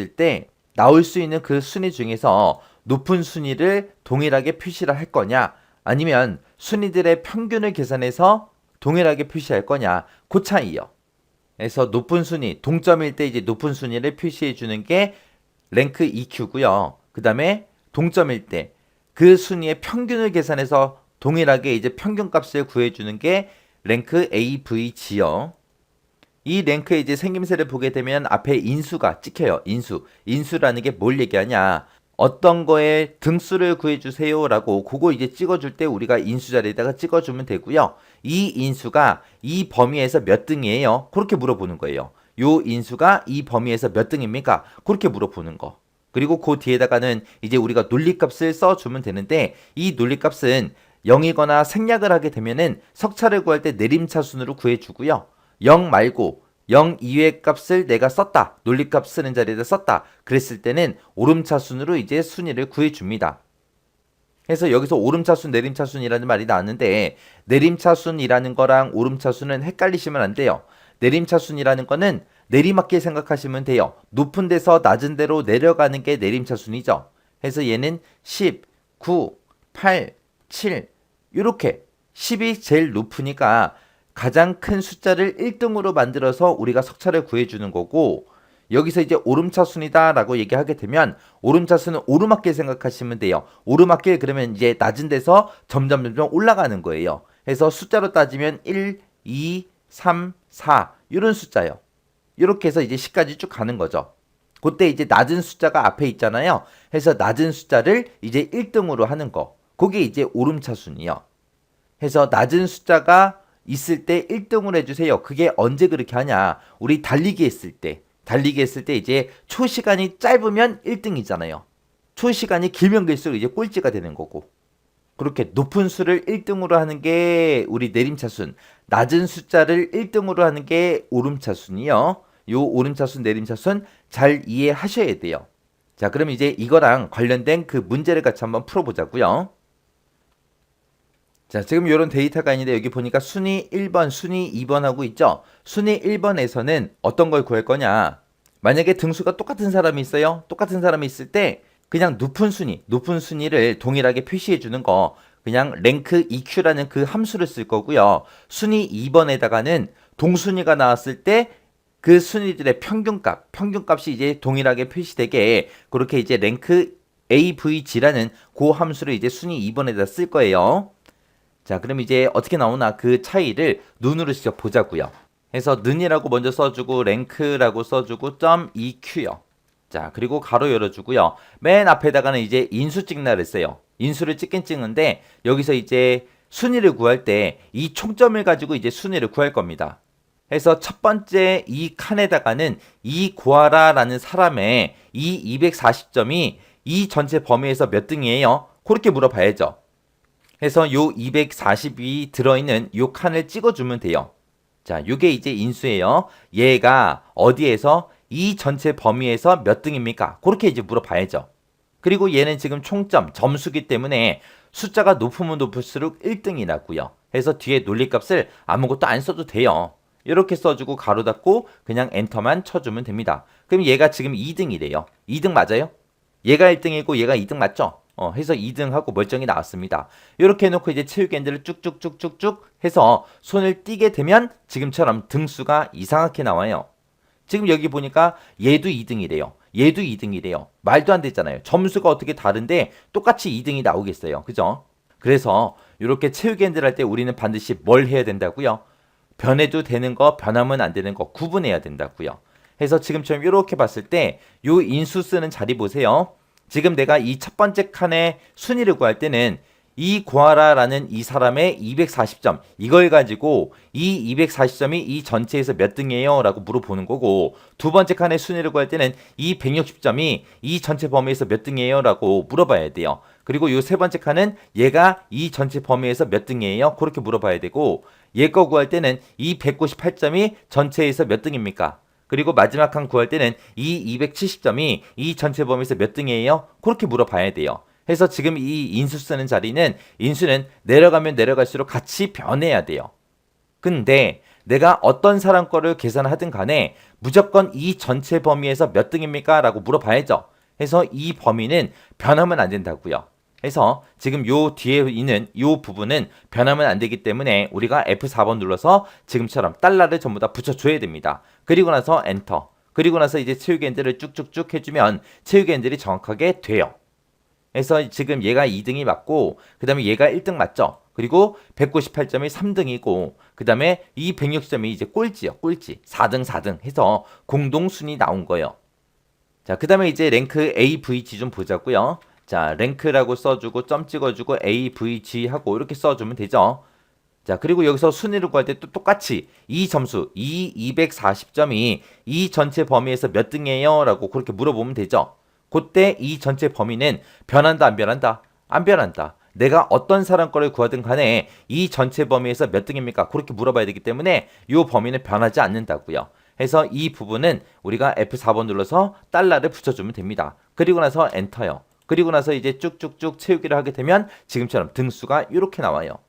때 나올 수 있는 그 순위 중에서 높은 순위를 동일하게 표시를 할 거냐 아니면 순위들의 평균을 계산해서 동일하게 표시할 거냐 그 차이요. 그래서 높은 순위, 동점일 때 이제 높은 순위를 표시해 주는 게 랭크 EQ고요. 그 다음에 동점일 때 그 순위의 평균을 계산해서 동일하게 이제 평균값을 구해주는 게 랭크 AVG요. 이 랭크의 이제 생김새를 보게 되면 앞에 인수가 찍혀요. 인수라는 게 뭘 얘기하냐. 어떤 거에 등수를 구해주세요 라고 그거 이제 찍어줄 때 우리가 인수 자리에다가 찍어주면 되고요. 이 인수가 이 범위에서 몇 등이에요? 그렇게 물어보는 거예요. 요 인수가 이 범위에서 몇 등입니까? 그렇게 물어보는 거. 그리고 그 뒤에다가는 이제 우리가 논리값을 써주면 되는데 이 논리값은 0이거나 생략을 하게 되면은 석차를 구할 때 내림차순으로 구해주고요. 0 말고 0 이외의 값을 내가 썼다. 논리값 쓰는 자리에다 썼다. 그랬을 때는 오름차순으로 이제 순위를 구해줍니다. 그래서 여기서 오름차순, 내림차순이라는 말이 나왔는데 내림차순이라는 거랑 오름차순은 헷갈리시면 안 돼요. 내림차순이라는 거는 내리막길 생각하시면 돼요. 높은 데서 낮은 데로 내려가는 게 내림차순이죠. 그래서 얘는 10, 9, 8, 7 이렇게 10이 제일 높으니까 가장 큰 숫자를 1등으로 만들어서 우리가 석차를 구해주는 거고 여기서 이제 오름차순이다 라고 얘기하게 되면 오름차순은 오르막길 생각하시면 돼요. 오르막길 그러면 이제 낮은 데서 점점 올라가는 거예요. 그래서 숫자로 따지면 1, 2, 3, 4 이런 숫자요. 이렇게 해서 이제 10까지 쭉 가는 거죠. 그때 이제 낮은 숫자가 앞에 있잖아요. 해서 낮은 숫자를 이제 1등으로 하는 거. 그게 이제 오름차순이요. 해서 낮은 숫자가 있을 때 1등으로 해주세요. 그게 언제 그렇게 하냐. 우리 달리기 했을 때 이제 초시간이 짧으면 1등이잖아요. 초시간이 길면 길수록 이제 꼴찌가 되는 거고. 그렇게 높은 수를 1등으로 하는 게 우리 내림차순, 낮은 숫자를 1등으로 하는 게 오름차순이요. 요 오름차순, 내림차순 잘 이해하셔야 돼요. 자, 그럼 이제 이거랑 관련된 그 문제를 같이 한번 풀어보자고요. 자, 지금 이런 데이터가 있는데 여기 보니까 순위 1번, 순위 2번 하고 있죠? 순위 1번에서는 어떤 걸 구할 거냐? 만약에 등수가 똑같은 사람이 있어요? 똑같은 사람이 있을 때 그냥 높은 순위를 동일하게 표시해 주는 거 그냥 랭크 EQ라는 그 함수를 쓸 거고요. 순위 2번에다가는 동순위가 나왔을 때 그 순위들의 평균값이 이제 동일하게 표시되게 그렇게 이제 랭크 AVG라는 그 함수를 이제 순위 2번에다 쓸 거예요. 자, 그럼 이제 어떻게 나오나 그 차이를 눈으로 직접 보자고요. 해서 는이라고 먼저 써주고 랭크라고 써주고 .eq요. 자, 그리고 가로 열어주고요. 맨 앞에다가는 이제 인수 찍나 그랬어요. 인수를 찍긴 찍는데 여기서 이제 순위를 구할 때 이 총점을 가지고 이제 순위를 구할 겁니다. 해서 첫 번째 이 칸에다가는 이 구하라라는 사람의 이 240점이 이 전체 범위에서 몇 등이에요? 그렇게 물어봐야죠. 해서 요 240이 들어있는 요 칸을 찍어주면 돼요. 자, 요게 이제 인수예요. 얘가 어디에서 이 전체 범위에서 몇 등입니까? 그렇게 이제 물어봐야죠. 그리고 얘는 지금 총점, 점수기 때문에 숫자가 높으면 높을수록 1등이라고요. 해서 뒤에 논리값을 아무것도 안 써도 돼요. 이렇게 써주고 가로 닫고 그냥 엔터만 쳐주면 됩니다. 그럼 얘가 지금 2등이래요. 2등 맞아요? 얘가 1등이고 얘가 2등 맞죠? 해서 2등하고 멀쩡히 나왔습니다. 이렇게 해놓고 이제 체육엔드를 쭉쭉쭉쭉쭉 해서 손을 띄게 되면 지금처럼 등수가 이상하게 나와요. 지금 여기 보니까 얘도 2등이래요. 얘도 2등이래요. 말도 안 되잖아요. 점수가 어떻게 다른데 똑같이 2등이 나오겠어요. 그죠? 그래서 이렇게 채우기 핸들 할 때 우리는 반드시 뭘 해야 된다고요? 변해도 되는 거, 변하면 안 되는 거 구분해야 된다고요. 해서 지금처럼 이렇게 봤을 때 요 인수 쓰는 자리 보세요. 지금 내가 이 첫 번째 칸의 순위를 구할 때는 이 구하라라는 이 사람의 240점 이걸 가지고 이 240점이 이 전체에서 몇 등이에요? 라고 물어보는 거고 두 번째 칸의 순위를 구할 때는 이 160점이 이 전체 범위에서 몇 등이에요? 라고 물어봐야 돼요. 그리고 이 세 번째 칸은 얘가 이 전체 범위에서 몇 등이에요? 그렇게 물어봐야 되고 얘 거 구할 때는 이 198점이 전체에서 몇 등입니까? 그리고 마지막 칸 구할 때는 이 270점이 이 전체 범위에서 몇 등이에요? 그렇게 물어봐야 돼요. 해서 지금 이 인수 쓰는 자리는 인수는 내려가면 내려갈수록 같이 변해야 돼요. 근데 내가 어떤 사람 거를 계산하든 간에 무조건 이 전체 범위에서 몇 등입니까? 라고 물어봐야죠. 해서 이 범위는 변하면 안 된다고요. 해서 지금 요 뒤에 있는 요 부분은 변하면 안 되기 때문에 우리가 F4번 눌러서 지금처럼 달러를 전부 다 붙여줘야 됩니다. 그리고 나서 엔터. 그리고 나서 이제 채우기 핸들을 쭉쭉쭉 해주면 채우기 핸들이 정확하게 돼요. 그래서 지금 얘가 2등이 맞고 그 다음에 얘가 1등 맞죠? 그리고 198점이 3등이고 그 다음에 이 160점이 이제 꼴찌요. 꼴찌. 4등 4등 해서 공동순위 나온 거예요. 자, 그 다음에 이제 랭크 AVG 좀 보자고요. 자, 랭크라고 써주고 점 찍어주고 AVG 하고 이렇게 써주면 되죠. 자, 그리고 여기서 순위를 구할 때 또 똑같이 이 점수, 이 240점이 이 전체 범위에서 몇 등이에요? 라고 그렇게 물어보면 되죠. 그때 이 전체 범위는 변한다 안 변한다? 안 변한다. 내가 어떤 사람 거를 구하든 간에 이 전체 범위에서 몇 등입니까? 그렇게 물어봐야 되기 때문에 이 범위는 변하지 않는다고요. 해서 이 부분은 우리가 F4번 눌러서 달러를 붙여주면 됩니다. 그리고 나서 엔터요. 그리고 나서 이제 쭉쭉쭉 채우기를 하게 되면 지금처럼 등수가 이렇게 나와요.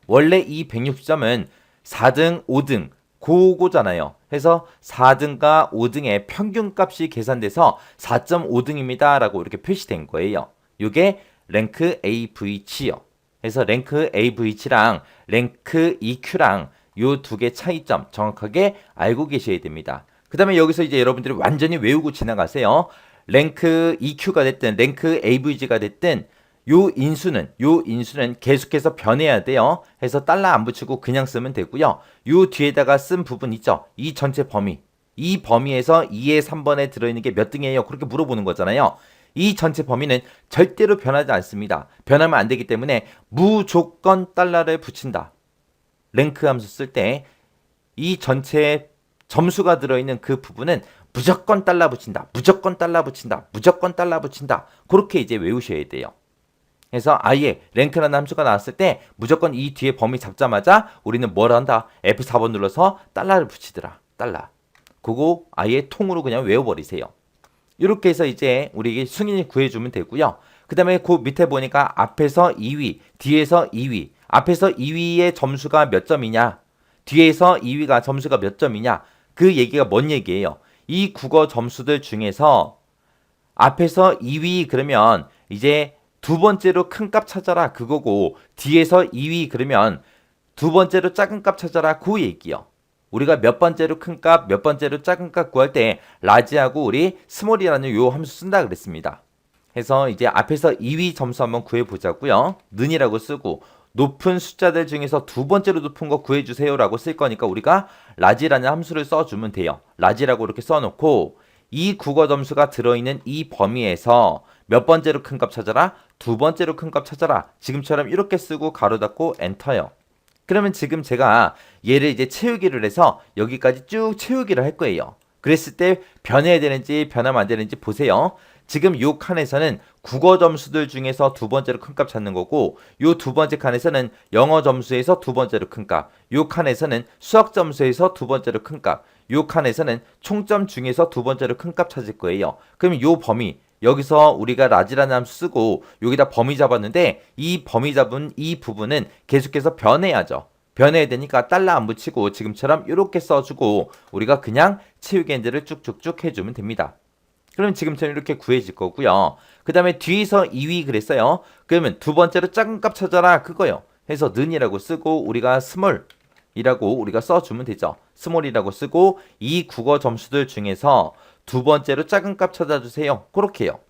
원래 이 160점은 4등, 5등 그거잖아요. 해서 4등과 5등의 평균값이 계산돼서 4.5등입니다. 라고 이렇게 표시된 거예요. 이게 랭크 AVG요. 그래서 랭크 AVG랑 랭크 EQ랑 요 두 개 차이점 정확하게 알고 계셔야 됩니다. 그 다음에 여기서 이제 여러분들이 완전히 외우고 지나가세요. 랭크 EQ가 됐든 랭크 AVG가 됐든 요 인수는 계속해서 변해야 돼요. 해서 달러 안 붙이고 그냥 쓰면 되고요. 요 뒤에다가 쓴 부분 있죠. 이 전체 범위. 이 범위에서 2의 3번에 들어있는 게 몇 등이에요? 그렇게 물어보는 거잖아요. 이 전체 범위는 절대로 변하지 않습니다. 변하면 안 되기 때문에 무조건 달러를 붙인다. 랭크 함수 쓸 때 이 전체 점수가 들어있는 그 부분은 무조건 달러 붙인다. 무조건 달러 붙인다. 무조건 달러 붙인다. 그렇게 이제 외우셔야 돼요. 그래서 아예 랭크라는 함수가 나왔을 때 무조건 이 뒤에 범위 잡자마자 우리는 뭘 한다? F4번 눌러서 달러를 붙이더라. 달러. 그거 아예 통으로 그냥 외워버리세요. 이렇게 해서 이제 우리 승인이 구해주면 되고요. 그 다음에 그 밑에 보니까 앞에서 2위, 뒤에서 2위. 앞에서 2위의 점수가 몇 점이냐? 뒤에서 2위가 점수가 몇 점이냐? 그 얘기가 뭔 얘기예요? 이 국어 점수들 중에서 앞에서 2위 그러면 이제 두 번째로 큰 값 찾아라 그거고 뒤에서 2위 그러면 두 번째로 작은 값 찾아라 그 얘기요. 우리가 몇 번째로 큰 값, 몇 번째로 작은 값 구할 때 라지하고 우리 스몰이라는 요 함수 쓴다 그랬습니다. 해서 이제 앞에서 2위 점수 한번 구해보자고요. 는이라고 쓰고 높은 숫자들 중에서 두 번째로 높은 거 구해주세요 라고 쓸 거니까 우리가 라지라는 함수를 써주면 돼요. 라지라고 이렇게 써놓고 이 국어 점수가 들어있는 이 범위에서 몇 번째로 큰 값 찾아라? 두 번째로 큰 값 찾아라. 지금처럼 이렇게 쓰고 가로 닫고 엔터요. 그러면 지금 제가 얘를 이제 채우기를 해서 여기까지 쭉 채우기를 할 거예요. 그랬을 때 변해야 되는지 변하면 안 되는지 보세요. 지금 요 칸에서는 국어 점수들 중에서 두 번째로 큰 값 찾는 거고 요 두 번째 칸에서는 영어 점수에서 두 번째로 큰 값, 요 칸에서는 수학 점수에서 두 번째로 큰 값, 요 칸에서는 총점 중에서 두 번째로 큰 값 찾을 거예요. 그럼 요 범위 여기서 우리가 라지라는 함수 쓰고 여기다 범위 잡았는데 이 범위 잡은 이 부분은 계속해서 변해야죠. 변해야 되니까 달러 안 붙이고 지금처럼 이렇게 써주고 우리가 그냥 채우기 핸들을 쭉쭉쭉 해주면 됩니다. 그러면 지금처럼 이렇게 구해질 거고요. 그 다음에 뒤에서 2위 그랬어요. 그러면 두 번째로 작은 값 찾아라 그거요. 해서 는이라고 쓰고 우리가 스몰 이라고 우리가 써주면 되죠. 스몰이라고 쓰고 이 국어 점수들 중에서 두 번째로 작은 값 찾아주세요. 그렇게요.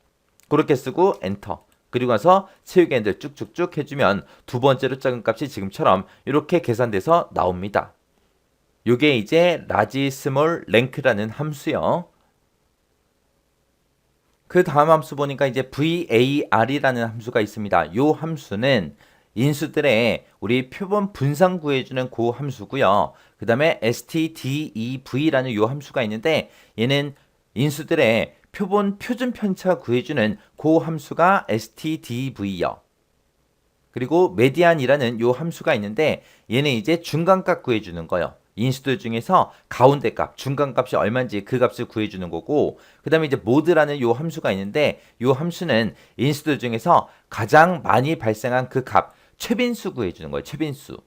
그렇게 쓰고 엔터. 그리고 나서 채우기 핸들 쭉쭉쭉 해주면 두 번째로 작은 값이 지금처럼 이렇게 계산돼서 나옵니다. 요게 이제 라지 스몰 랭크라는 함수요. 그 다음 함수 보니까 이제 var이라는 함수가 있습니다. 요 함수는 인수들의 우리 표본 분산 구해주는 그 함수고요. 그 다음에 stdev라는 요 함수가 있는데 얘는 인수들의 표본 표준 편차 구해주는 그 함수가 stdv요. 그리고 메디안이라는 요 함수가 있는데 얘는 이제 중간값 구해주는 거예요. 인수들 중에서 가운데 값, 중간값이 얼마인지 그 값을 구해주는 거고 그 다음에 이제 모드라는 요 함수가 있는데 요 함수는 인수들 중에서 가장 많이 발생한 그 값, 최빈수 구해주는 거예요. 최빈수.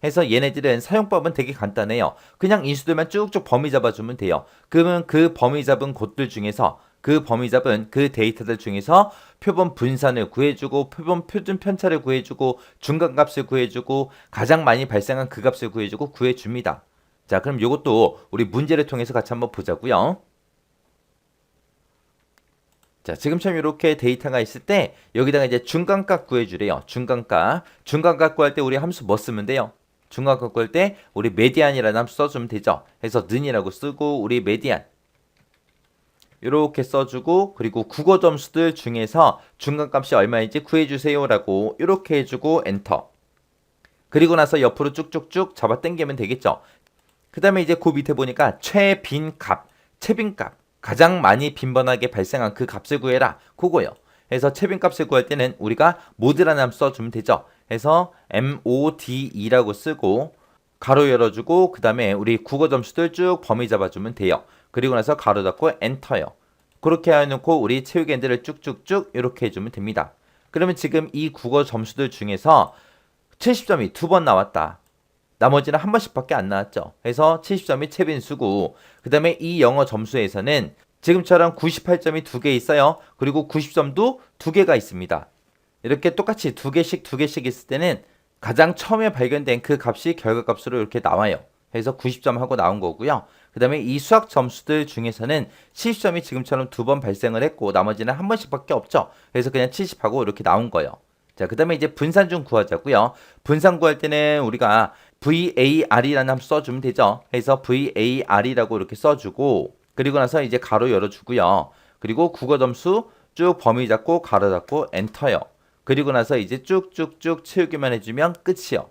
해서 얘네들은 사용법은 되게 간단해요. 그냥 인수들만 쭉쭉 범위 잡아주면 돼요. 그러면 그 범위 잡은 곳들 중에서 그 범위 잡은 그 데이터들 중에서 표본 분산을 구해주고 표본 표준 편차를 구해주고 중간값을 구해주고 가장 많이 발생한 그 값을 구해주고 구해줍니다. 자, 그럼 이것도 우리 문제를 통해서 같이 한번 보자고요. 자, 지금처럼 이렇게 데이터가 있을 때 여기다가 이제 중간값 구해주래요. 중간값. 중간값 구할 때 우리 함수 뭐 쓰면 돼요? 중간값 구할 때 우리 메디안이라는 함수 써주면 되죠. 해서 는이라고 쓰고 우리 메디안 이렇게 써주고 그리고 국어 점수들 중에서 중간값이 얼마인지 구해주세요 라고 이렇게 해주고 엔터. 그리고 나서 옆으로 쭉쭉쭉 잡아 당기면 되겠죠. 그 다음에 이제 그 밑에 보니까 최빈값, 최빈값 가장 많이 빈번하게 발생한 그 값을 구해라 그거요. 그래서 최빈값을 구할 때는 우리가 모드라는 함수 써주면 되죠. 해서 mode라고 쓰고 가로 열어주고 그 다음에 우리 국어 점수들 쭉 범위 잡아주면 돼요. 그리고 나서 가로 닫고 엔터요. 그렇게 해놓고 우리 채우기 핸들을 쭉쭉쭉 이렇게 해주면 됩니다. 그러면 지금 이 국어 점수들 중에서 70점이 두 번 나왔다. 나머지는 한 번씩밖에 안 나왔죠. 그래서 70점이 최빈수고 그 다음에 이 영어 점수에서는 지금처럼 98점이 두 개 있어요. 그리고 90점도 두 개가 있습니다. 이렇게 똑같이 두 개씩 있을 때는 가장 처음에 발견된 그 값이 결과값으로 이렇게 나와요. 그래서 90점 하고 나온 거고요. 그 다음에 이 수학 점수들 중에서는 70점이 지금처럼 두 번 발생을 했고 나머지는 한 번씩밖에 없죠. 그래서 그냥 70하고 이렇게 나온 거예요. 자, 그 다음에 이제 분산 중 구하자고요. 분산 구할 때는 우리가 var이라는 함수 써주면 되죠. 그래서 var이라고 이렇게 써주고 그리고 나서 이제 가로 열어주고요. 그리고 국어 점수 쭉 범위 잡고 가로 닫고 엔터요. 그리고 나서 이제 쭉쭉쭉 채우기만 해주면 끝이요.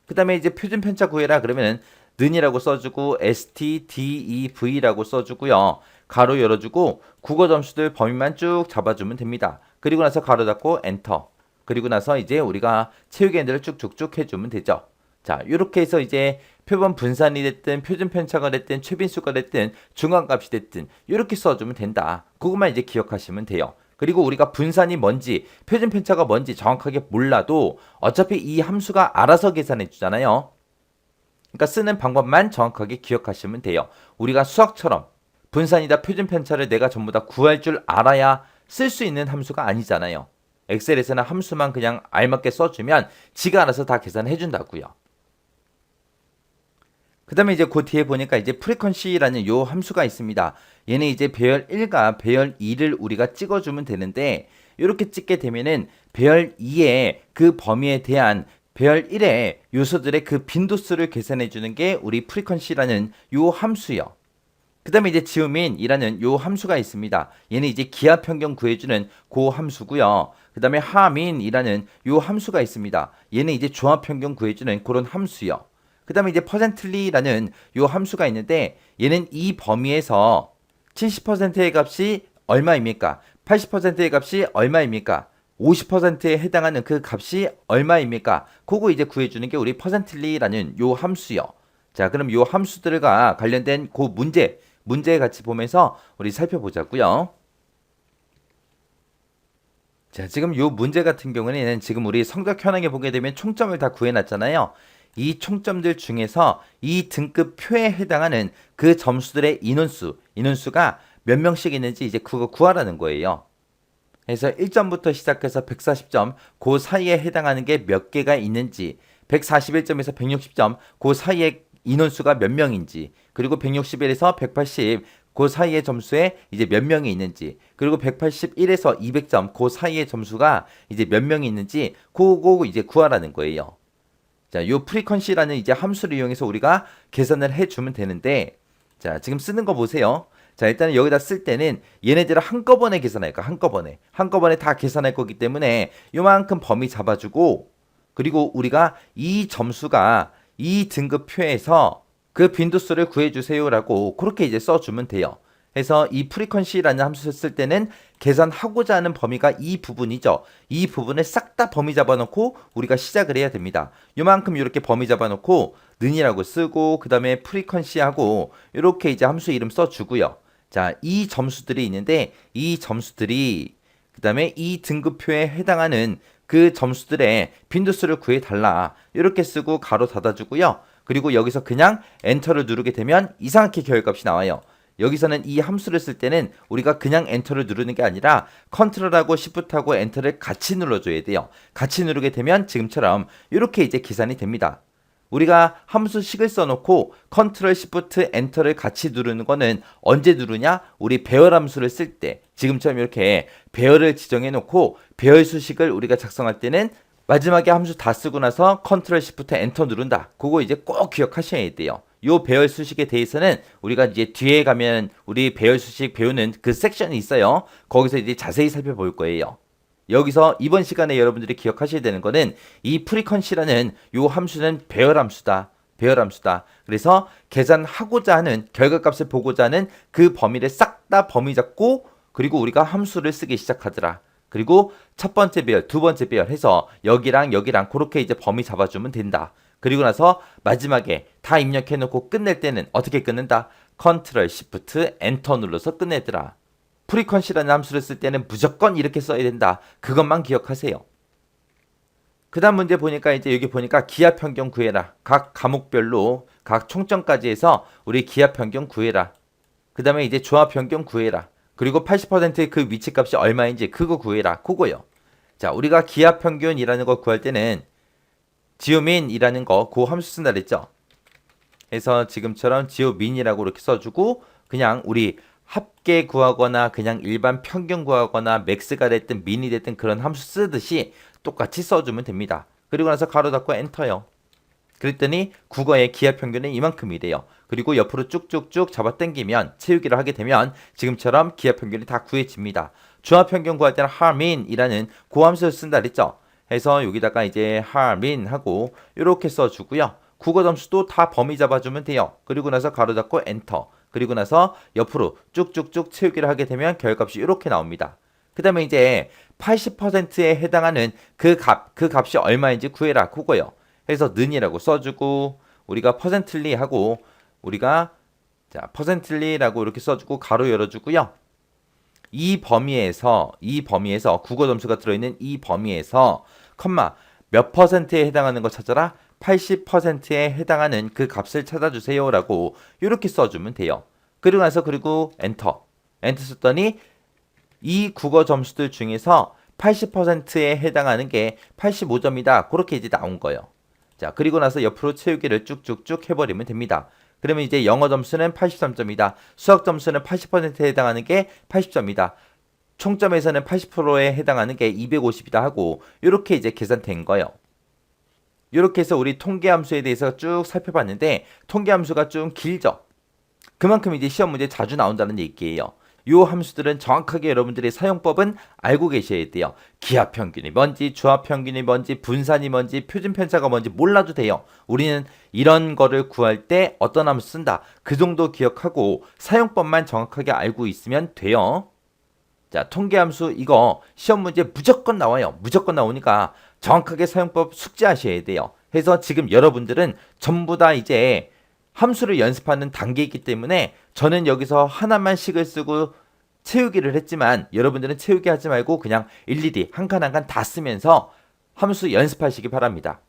그 다음에 이제 표준 편차 구해라 그러면은 는이라고 써주고 stdev라고 써주고요. 가로 열어주고 국어 점수들 범위만 쭉 잡아주면 됩니다. 그리고 나서 가로 닫고 엔터. 그리고 나서 이제 우리가 채우기 핸들을 쭉쭉쭉 해주면 되죠. 자, 이렇게 해서 이제 표본 분산이 됐든 표준 편차가 됐든 최빈수가 됐든 중간값이 됐든 이렇게 써주면 된다. 그것만 이제 기억하시면 돼요. 그리고 우리가 분산이 뭔지 표준 편차가 뭔지 정확하게 몰라도 어차피 이 함수가 알아서 계산해 주잖아요. 그러니까 쓰는 방법만 정확하게 기억하시면 돼요. 우리가 수학처럼 분산이다 표준 편차를 내가 전부 다 구할 줄 알아야 쓸 수 있는 함수가 아니잖아요. 엑셀에서는 함수만 그냥 알맞게 써주면 지가 알아서 다 계산해 준다고요. 그 다음에 이제 그 뒤에 보니까 이제 프리퀀시라는 요 함수가 있습니다. 얘는 이제 배열 1과 배열 2를 우리가 찍어주면 되는데 이렇게 찍게 되면은 배열 2의 그 범위에 대한 배열 1의 요소들의 그 빈도수를 계산해 주는 게 우리 프리퀀시라는 요 함수요. 그 다음에 이제 지우민이라는 요 함수가 있습니다. 얘는 이제 기하 평균 구해주는 그 함수고요. 그 다음에 하민이라는 요 함수가 있습니다. 얘는 이제 조합 평균 구해주는 그런 함수요. 그 다음에 이제 퍼센틀리라는 요 함수가 있는데 얘는 이 범위에서 70%의 값이 얼마입니까? 80%의 값이 얼마입니까? 50%에 해당하는 그 값이 얼마입니까? 그거 이제 구해주는 게 우리 퍼센틀리라는 요 함수요. 자, 그럼 요 함수들과 관련된 그 문제 같이 보면서 우리 살펴보자고요. 자, 지금 요 문제 같은 경우는 지금 우리 성적 현황에 보게 되면 총점을 다 구해놨잖아요. 이 총점들 중에서 이 등급표에 해당하는 그 점수들의 인원수가 몇 명씩 있는지 이제 그거 구하라는 거예요. 그래서 1점부터 시작해서 140점 그 사이에 해당하는 게 몇 개가 있는지 141점에서 160점 그 사이에 인원수가 몇 명인지, 그리고 161에서 180 그 사이의 점수에 이제 몇 명이 있는지, 그리고 181에서 200점 그 사이의 점수가 이제 몇 명이 있는지 그거 이제 구하라는 거예요. 자, 요 프리퀀시라는 이제 함수를 이용해서 우리가 계산을 해주면 되는데, 자, 지금 쓰는 거 보세요. 자, 일단은 여기다 쓸 때는 얘네들을 한꺼번에 계산할 거야. 한꺼번에 다 계산할 거기 때문에 요만큼 범위 잡아주고, 그리고 우리가 이 점수가 이 등급표에서 그 빈도수를 구해주세요라고 그렇게 이제 써주면 돼요. 그래서 이 프리퀀시라는 함수를 쓸 때는 계산하고자 하는 범위가 이 부분이죠. 이 부분을 싹 다 범위 잡아놓고 우리가 시작을 해야 됩니다. 요만큼 이렇게 범위 잡아놓고 는이라고 쓰고, 그 다음에 프리퀀시하고 이렇게 이제 함수 이름 써주고요. 자, 이 점수들이 있는데 이 점수들이 그 다음에 이 등급표에 해당하는 그 점수들의 빈도수를 구해달라 이렇게 쓰고 가로 닫아주고요. 그리고 여기서 그냥 엔터를 누르게 되면 이상하게 결과값이 나와요. 여기서는 이 함수를 쓸 때는 우리가 그냥 엔터를 누르는 게 아니라 컨트롤하고 시프트하고 엔터를 같이 눌러줘야 돼요. 같이 누르게 되면 지금처럼 이렇게 이제 계산이 됩니다. 우리가 함수식을 써놓고 컨트롤 시프트 엔터를 같이 누르는 거는 언제 누르냐? 우리 배열 함수를 쓸 때, 지금처럼 이렇게 배열을 지정해 놓고 배열 수식을 우리가 작성할 때는 마지막에 함수 다 쓰고 나서 컨트롤 시프트 엔터 누른다. 그거 이제 꼭 기억하셔야 돼요. 요 배열 수식에 대해서는 우리가 이제 뒤에 가면 우리 배열 수식 배우는 그 섹션이 있어요. 거기서 이제 자세히 살펴볼 거예요. 여기서 이번 시간에 여러분들이 기억하셔야 되는 거는 이 프리퀀시라는 요 함수는 배열 함수다. 그래서 계산하고자 하는 결과값을 보고자 하는 그 범위를 싹 다 범위 잡고, 그리고 우리가 함수를 쓰기 시작하더라. 그리고 첫 번째 배열, 두 번째 배열 해서 여기랑 그렇게 이제 범위 잡아주면 된다. 그리고 나서 마지막에 다 입력해 놓고 끝낼 때는 어떻게 끝낸다? 컨트롤 시프트 엔터 눌러서 끝내더라. 프리퀀시라는 함수를 쓸 때는 무조건 이렇게 써야 된다. 그것만 기억하세요. 그 다음 문제 보니까 이제 여기 보니까 기하 평균 구해라. 각 과목별로 각 총점까지 해서 우리 기하 평균 구해라. 그 다음에 이제 조합 평균 구해라. 그리고 80%의 그 위치값이 얼마인지 그거 구해라. 그거요. 자, 우리가 기하 평균이라는 거 구할 때는 지오민이라는 거 그 함수 쓴다 그랬죠. 그래서 지금처럼 지오민이라고 이렇게 써주고, 그냥 우리 합계 구하거나 그냥 일반 평균 구하거나 맥스가 됐든 민이 됐든 그런 함수 쓰듯이 똑같이 써주면 됩니다. 그리고 나서 가로 닫고 엔터요. 그랬더니 국어의 기하 평균은 이만큼이래요. 그리고 옆으로 쭉쭉쭉 잡아당기면 채우기를 하게 되면 지금처럼 기하 평균이 다 구해집니다. 조합 평균 구할 때는 harmin이라는 그 함수를 쓴다 그랬죠. 해서 여기다가 이제 harmin 하고 이렇게 써주고요. 국어 점수도 다 범위 잡아주면 돼요. 그리고 나서 가로 닫고 엔터. 그리고 나서 옆으로 쭉쭉쭉 채우기를 하게 되면 결과값이 이렇게 나옵니다. 그 다음에 이제 80%에 해당하는 그 값이 얼마인지 구해라. 그거요. 해서 는이라고 써주고, 우리가 퍼센틀리 하고, 우리가 자 퍼센틀리라고 이렇게 써주고 가로 열어주고요. 이 범위에서 국어 점수가 들어있는 이 범위에서 컴마 몇 퍼센트에 해당하는 거 찾아라. 80%에 해당하는 그 값을 찾아주세요 라고 이렇게 써주면 돼요. 그리고 나서 그리고 엔터 썼더니 이 국어 점수들 중에서 80%에 해당하는 게 85점이다. 그렇게 이제 나온 거예요. 자, 그리고 나서 옆으로 채우기를 쭉쭉쭉 해버리면 됩니다. 그러면 이제 영어 점수는 83점이다. 수학 점수는 80%에 해당하는 게 80점이다. 총점에서는 80%에 해당하는 게 250이다 하고 이렇게 이제 계산된 거예요. 이렇게 해서 우리 통계함수에 대해서 쭉 살펴봤는데 통계함수가 좀 길죠. 그만큼 이제 시험 문제 자주 나온다는 얘기예요. 이 함수들은 정확하게 여러분들의 사용법은 알고 계셔야 돼요. 기하평균이 뭔지, 조합평균이 뭔지, 분산이 뭔지, 표준편차가 뭔지 몰라도 돼요. 우리는 이런 거를 구할 때 어떤 함수 쓴다. 그 정도 기억하고 사용법만 정확하게 알고 있으면 돼요. 자, 통계함수 이거 시험 문제 무조건 나와요. 무조건 나오니까 정확하게 사용법 숙지하셔야 돼요. 해서 지금 여러분들은 전부 다 이제 함수를 연습하는 단계이기 때문에 저는 여기서 하나만 식을 쓰고 채우기를 했지만 여러분들은 채우기 하지 말고 그냥 일일이 한 칸 한 칸 다 쓰면서 함수 연습하시기 바랍니다.